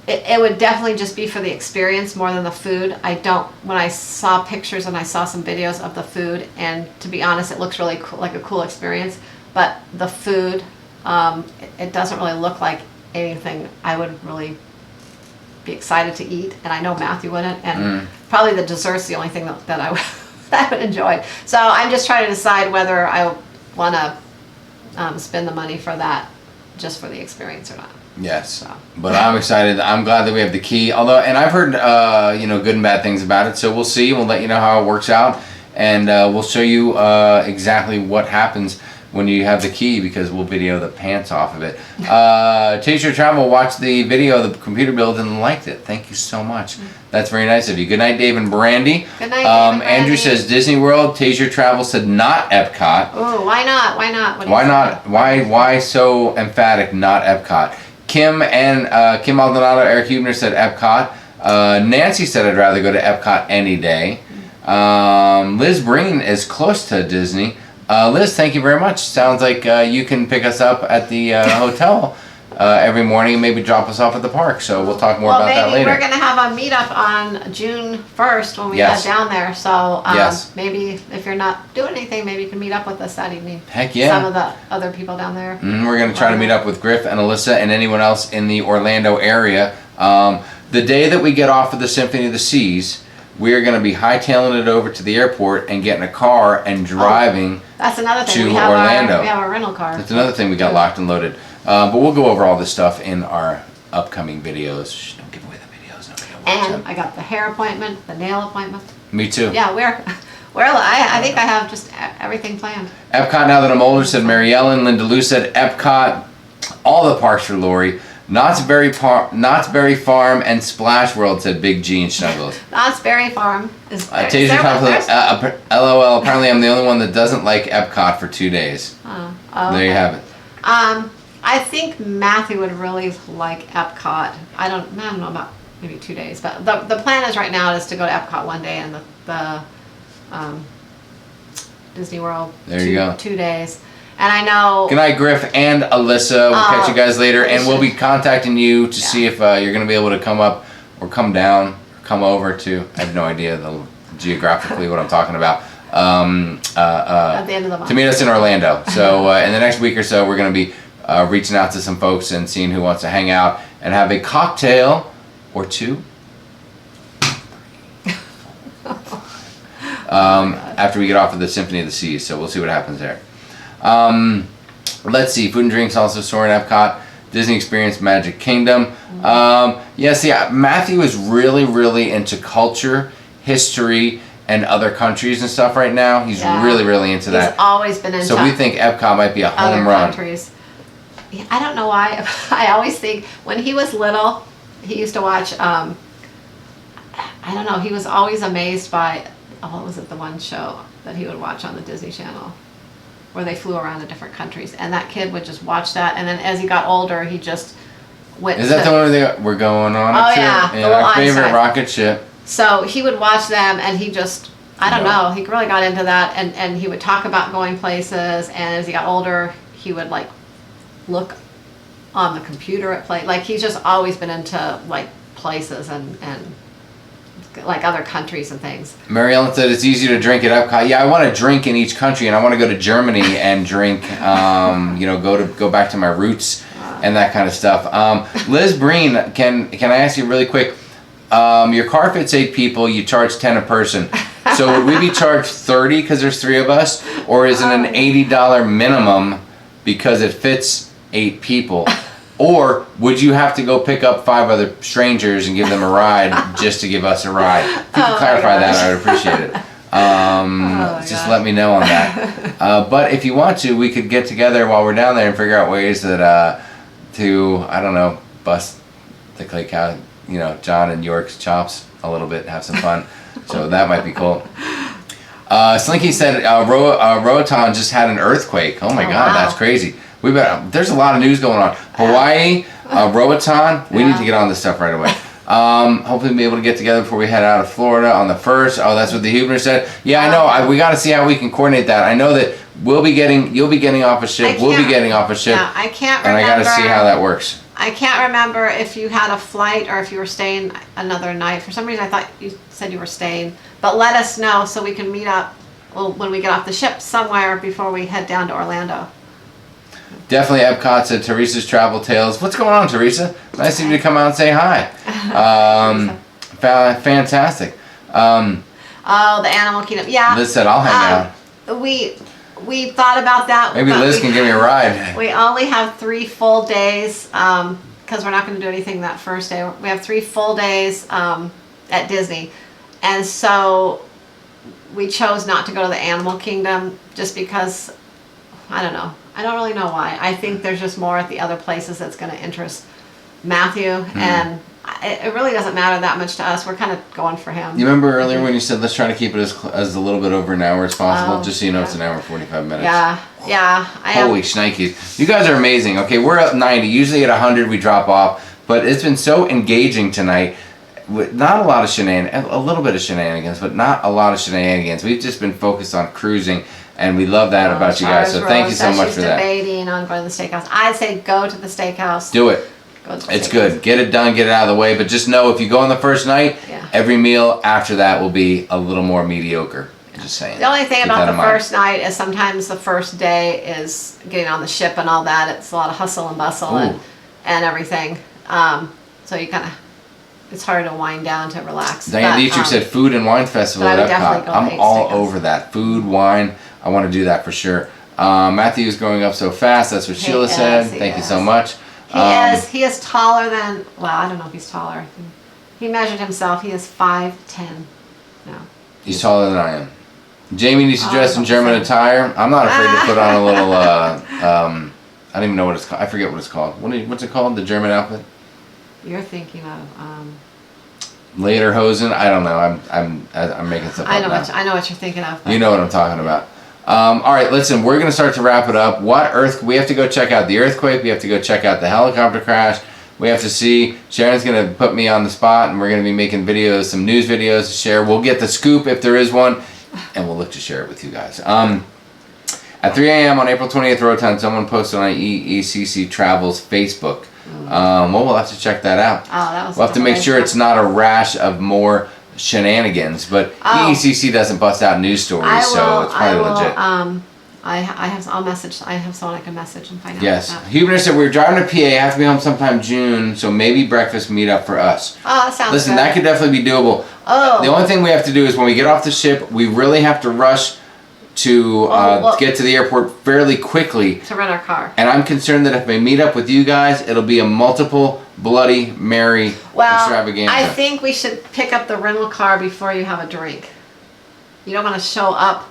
It would definitely just be for the experience more than the food. When I saw pictures and I saw some videos of the food, and to be honest, it looks really cool, like a cool experience. But the food, it doesn't really look like anything I would really be excited to eat. And I know Matthew wouldn't. And probably the dessert's the only thing that I would enjoy. So I'm just trying to decide whether I want to spend the money for that just for the experience or not. Yes, but I'm excited. I'm glad that we have the key. Although, and I've heard, good and bad things about it. So we'll see. We'll let you know how it works out, and we'll show you exactly what happens when you have the key because we'll video the pants off of it. Taste Your Travel watched the video of the computer build and liked it. Thank you so much. That's very nice of you. Good night, Dave and Brandy. Good night, Dave and Brandy. Andrew says Disney World. Taste Your Travel said not Epcot. Oh, why not? Why not? Why not? Why so emphatic? Not Epcot. Kim Maldonado, Eric Hubner said Epcot. Nancy said I'd rather go to Epcot any day. Liz Breen is close to Disney. Liz, thank you very much. Sounds like you can pick us up at the hotel every morning and maybe drop us off at the park. So we'll talk more about that later. We're going to have a meetup on June 1st when we head down there. So maybe if you're not doing anything, maybe you can meet up with us that evening. Heck yeah. Some of the other people down there. We're going to try to meet up with Griff and Alyssa and anyone else in the Orlando area. The day that we get off of the Symphony of the Seas, we are going to be hightailing it over to the airport and getting a car and driving that's another thing. to Orlando. We have a rental car. That's another thing we got locked and loaded. But we'll go over all this stuff in our upcoming videos. Shh, don't give away the videos. And I got the hair appointment, the nail appointment. Me too. Yeah, I think I have just everything planned. Epcot now that I'm older, said Mary Ellen. Linda Lou said Epcot. All the parks for Lori. Knott's Berry Farm and Splash World, said Big G and Snuggles. Knott's Berry Farm is LOL. Apparently I'm the only one that doesn't like Epcot for 2 days. There you have it. I think Matthew would really like Epcot. I don't know about maybe 2 days, but the plan is right now is to go to Epcot one day and the Disney World. There you go. 2 days. And I know... Good night, Griff and Alyssa. We'll catch you guys later. And we'll be contacting you to see if you're going to be able to come up or come down or come over to... I have no idea geographically what I'm talking about. At the end of the month. To meet us in Orlando. So in the next week or so, we're going to be reaching out to some folks and seeing who wants to hang out and have a cocktail or two. After we get off of the Symphony of the Seas. So we'll see what happens there. Let's see. Food and drinks also soaring Epcot. Disney Experience Magic Kingdom. Yeah, see, Matthew is really, really into culture, history, and other countries and stuff right now. He's really, really into that. He's always been into. So we think Epcot might be a home run. Countries. Yeah, I don't know why. I always think when he was little, he used to watch. I don't know. He was always amazed by. What was it? The one show that he would watch on the Disney Channel, where they flew around to different countries, and that kid would just watch that, and then as he got older, he just went. Is that the one where we're going on? Oh yeah, the our favorite rocket ship. So he would watch them, and he just, I don't know, he really got into that, and he would talk about going places, and as he got older, he would like look on the computer at like he's just always been into like places and like other countries and things. Mary Ellen said it's easy to drink at Epcot. Yeah, I want to drink in each country, and I want to go to Germany and drink. Go back to my roots and that kind of stuff. Liz Breen, can I ask you really quick? Your car fits 8 people. You charge 10 a person. So would we be charged 30 because there's 3 of us, or is it an $80 minimum because it fits 8 people? Or would you have to go pick up 5 other strangers and give them a ride just to give us a ride? If you could clarify that, I would appreciate it. Just let me know on that. But if you want to, we could get together while we're down there and figure out ways that I don't know, bust the clay cow, John and York's chops a little bit, have some fun. So that might be cool. Slinky said Roatan just had an earthquake. Oh my God, that's crazy. There's a lot of news going on. Hawaii, Roatan, we need to get on this stuff right away. Hopefully we'll be able to get together before we head out of Florida on the 1st. Oh, that's what the Huebner said. Yeah, I know. We got to see how we can coordinate that. I know that you'll be getting off a ship. We'll be getting off a ship. Yeah, I can't remember. And I got to see how that works. I can't remember if you had a flight or if you were staying another night. For some reason, I thought you said you were staying. But let us know so we can meet up when we get off the ship somewhere before we head down to Orlando. Definitely Epcot, said Teresa's Travel Tales. What's going on, Teresa? Nice of you to come out and say hi. Fantastic. The Animal Kingdom. Yeah. Liz said I'll hang out. We thought about that. Maybe Liz can give me a ride. We only have 3 full days because we're not going to do anything that first day. We have 3 full days at Disney. And so we chose not to go to the Animal Kingdom just because, I don't know. I don't really know why. I think there's just more at the other places that's going to interest Matthew, and it really doesn't matter that much to us. We're kind of going for him. You remember earlier when you said let's try to keep it as a little bit over an hour as possible, just so you know it's an hour and 45 minutes. Yeah. Holy shnikes. You guys are amazing. Okay, we're at 90. Usually at 100 we drop off, but it's been so engaging tonight. Not a lot of shenanigans, a little bit of shenanigans, but not a lot of shenanigans. We've just been focused on cruising. And we love that about you guys, so thank you so much for that. She's debating on going to the steakhouse. I'd say go to the steakhouse. Do it. It's good. Get it done, get it out of the way. But just know if you go on the first night, every meal after that will be a little more mediocre. Just saying. The only thing about the first night is sometimes the first day is getting on the ship and all that. It's a lot of hustle and bustle and everything. So you kind of... It's hard to wind down to relax. Diane Dietrich said food and wine festival at Epcot. I'm all over that. Food, wine. I want to do that for sure. Matthew is growing up so fast. That's what Sheila said. Thank you so much. He is taller than, well, I don't know if he's taller. He measured himself. He is 5'10". No. He's taller than I am. Jamie needs to dress in German attire. I'm not afraid to put on a little, I don't even know what it's called. I forget what it's called. What's it called? The German outfit? You're thinking of Lederhosen. I don't know. I'm making stuff up now. I know what you're thinking of. You know what I'm talking about. All right, listen. We're gonna start to wrap it up. We have to go check out the earthquake. We have to go check out the helicopter crash. We have to see. Sharon's gonna put me on the spot, and we're gonna be making videos, some news videos to share. We'll get the scoop if there is one, and we'll look to share it with you guys. At 3 a.m. on April 20th, Roatan, someone posted on EECC Travel's Facebook. Well, we'll have to check that out. We'll have to make sure it's not a rash of more shenanigans, but EECC doesn't bust out news stories, so it's probably legit. I have someone I can message and find out. Yes. Huebner said we're driving to PA, have to be home sometime June, so maybe breakfast meet up for us. Oh, that sounds Listen, good. that could definitely be doable. The only thing we have to do is when we get off the ship, we really have to rush to get to the airport fairly quickly. To rent our car. And I'm concerned that if I meet up with you guys, it'll be a multiple Bloody Mary extravaganza. I think we should pick up the rental car before you have a drink. You don't want to show up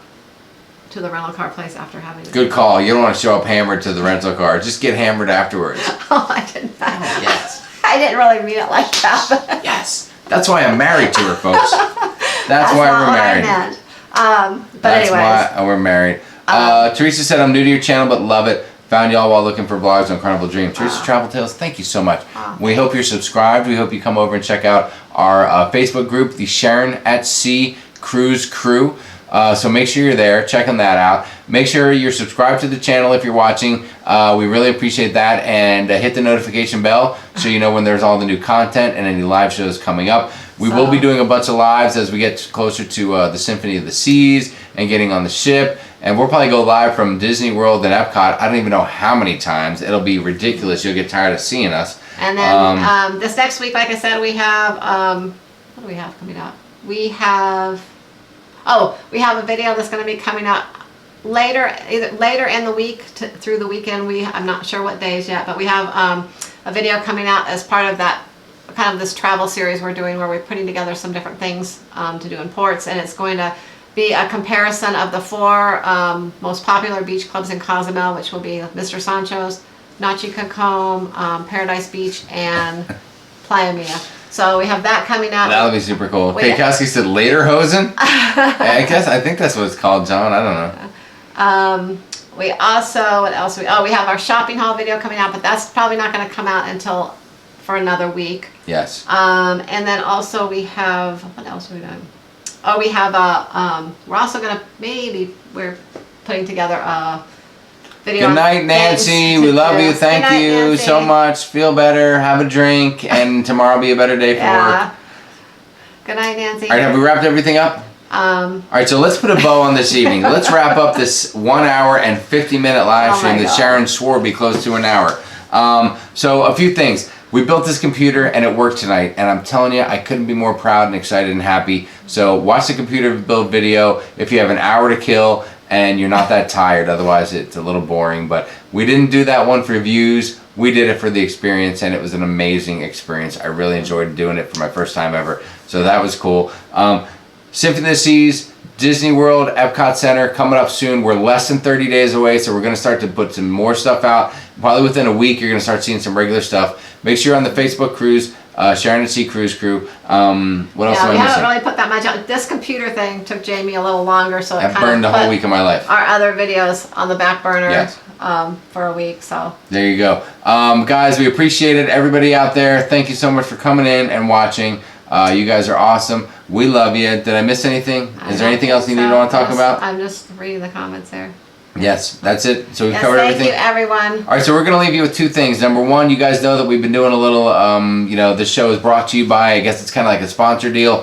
to the rental car place after having a Good call. You don't want to show up hammered to the rental car. Just get hammered afterwards. Oh, I didn't. Oh, yes. I didn't really mean it like that. Yes. That's why I'm married to her, folks. That's why we're married. That's not what I meant. But That's anyways. why we're married. Teresa said, I'm new to your channel, but love it. Found y'all while looking for vlogs on Carnival Dream. Teresa Travel Tales, thank you so much. We hope you're subscribed. We hope you come over and check out our Facebook group, the Sharon at Sea Cruise Crew. So make sure you're there, checking that out. Make sure you're subscribed to the channel if you're watching. We really appreciate that. And hit the notification bell so you know when there's all the new content and any live shows coming up. We will be doing a bunch of lives as we get closer to the Symphony of the Seas and getting on the ship. And we'll probably go live from Disneyworld and Epcot. I don't even know how many times. It'll be ridiculous. You'll get tired of seeing us. And then this next week, like I said, we have, what do we have coming up? We have a video that's going to be coming out later in the week through the weekend. I'm not sure what days yet, but we have a video coming out as part of that kind of this travel series we're doing, where we're putting together some different things to do in ports, and it's going to be a comparison of the 4 most popular beach clubs in Cozumel, which will be Mr. Sancho's, Nachi Cacombe, Paradise Beach, and Playa Mia. So we have that coming out. That'll be super cool. Kowski said Lederhosen. I think that's what it's called, John. I don't know. We also, what else? We have our shopping haul video coming out, but that's probably not going to come out until for another week. Yes. And then also we have, what else are we doing? Oh, we have we're also going to we're putting together a video. Good night, Nancy. We love you. Thank you so much. Feel better. Have a drink, and tomorrow will be a better day for work. Good night, Nancy. All right, have we wrapped everything up? All right, so let's put a bow on this evening. Let's wrap up this 1 hour and 50-minute live stream that Sharon swore would be close to an hour. So a few things. We built this computer and it worked tonight, and I'm telling you, I couldn't be more proud and excited and happy. So watch the computer build video if you have an hour to kill and you're not that tired. Otherwise, it's a little boring. But we didn't do that one for views. We did it for the experience, and it was an amazing experience. I really enjoyed doing it for my first time ever. So that was cool. Symphony of the Seas, Disney World, Epcot Center coming up soon. We're less than 30 days away, so we're going to start to put some more stuff out. Probably within a week, you're going to start seeing some regular stuff. Make sure you're on the Facebook cruise, Sharon at Sea Cruise Crew. What else am I missing? We haven't really put that much out. This computer thing took Jamie a little longer, so I burned the whole week of my life. Our other videos on the back burner for a week. So there you go, guys. We appreciate it. Everybody out there, thank you so much for coming in and watching. You guys are awesome. We love you. Did I miss anything? Is there anything else you need to want to talk about? I'm just reading the comments there. Yes, that's it. So we've covered everything. Thank you, everyone. All right, so we're going to leave you with 2 things. Number 1, you guys know that we've been doing a little, this show is brought to you by, I guess it's kind of like a sponsor deal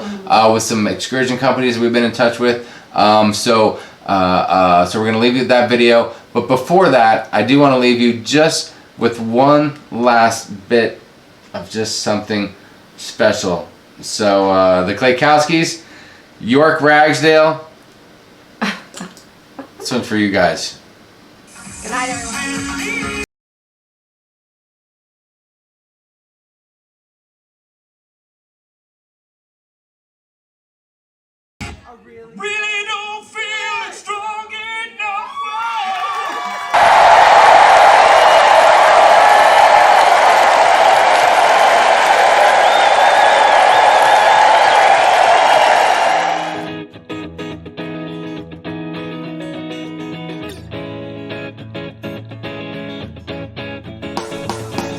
with some excursion companies that we've been in touch with. So we're going to leave you with that video. But before that, I do want to leave you just with one last bit of just something special. So the Klaykowskis, York Ragsdale. This one's for you guys. Good night, everyone. Really don't feel it's strong enough.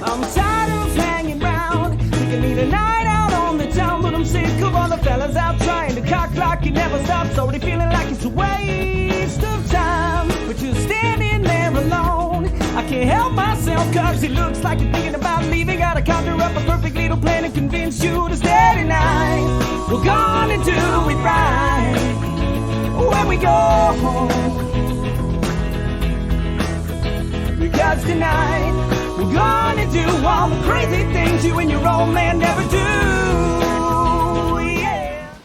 I'm tired of hanging round. We can need a night out on the town, but I'm sick of all the fellas out trying to cock like it never stops. Already feeling like it's a waste of time, but you're standing there alone. I can't help myself, cause it looks like you're thinking about leaving. Gotta conjure up a perfect little plan and convince you to stay tonight. We're gonna do it right when we go home, because tonight we're gonna do all the crazy things you and your old man never do. Yeah.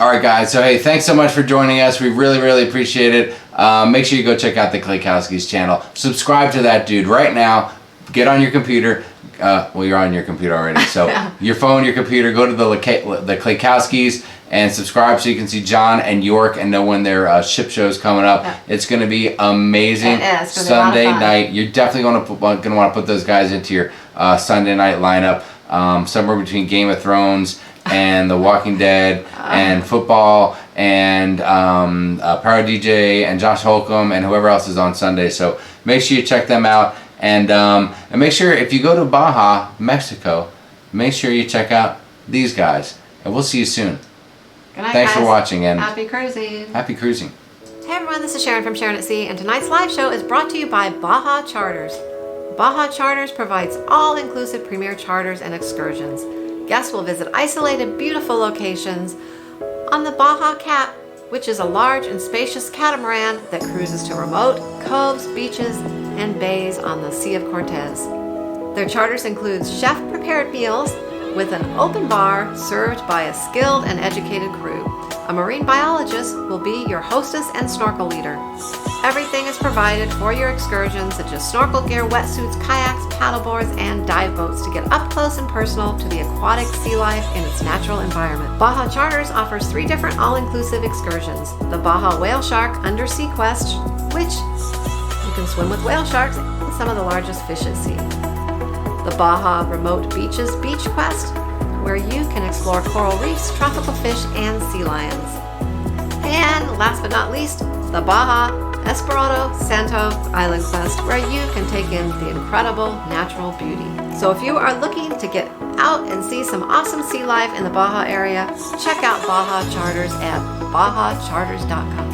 All right, guys. So, hey, thanks so much for joining us. We really, really appreciate it. Make sure you go check out the Klaykowski's channel. Subscribe to that dude right now. Get on your computer. Well, you're on your computer already. So, your phone, your computer, go to the Klaykowski's and subscribe so you can see John and York and know when their ship show's coming up. Yeah. It's going to be amazing. Sunday night. You're definitely going to want to put those guys into your Sunday night lineup. Somewhere between Game of Thrones and The Walking Dead and football and Power DJ and Josh Holcomb and whoever else is on Sunday. So make sure you check them out, and make sure if you go to Baja, Mexico, make sure you check out these guys, and we'll see you soon. Good night, Thanks guys. for watching, and happy cruising. Happy cruising. Hey everyone, this is Sharon from Sharonatsea, and tonight's live show is brought to you by Baja Charters. Baja Charters provides all-inclusive premier charters and excursions. Guests will visit isolated, beautiful locations on the Baja Cat, which is a large and spacious catamaran that cruises to remote coves, beaches, and bays on the Sea of Cortez. Their charters include chef-prepared meals with an open bar served by a skilled and educated crew. A marine biologist will be your hostess and snorkel leader. Everything is provided for your excursions, such as snorkel gear, wetsuits, kayaks, paddleboards, and dive boats to get up close and personal to the aquatic sea life in its natural environment. Baja Charters offers 3 different all-inclusive excursions. The Baja Whale Shark Undersea Quest, which you can swim with whale sharks and some of the largest fish at sea. The Baja Remote Beaches Beach Quest, where you can explore coral reefs, tropical fish, and sea lions. And last but not least, the Baja Espiritu Santo Island Quest, where you can take in the incredible natural beauty. So if you are looking to get out and see some awesome sea life in the Baja area, check out Baja Charters at bajacharters.com.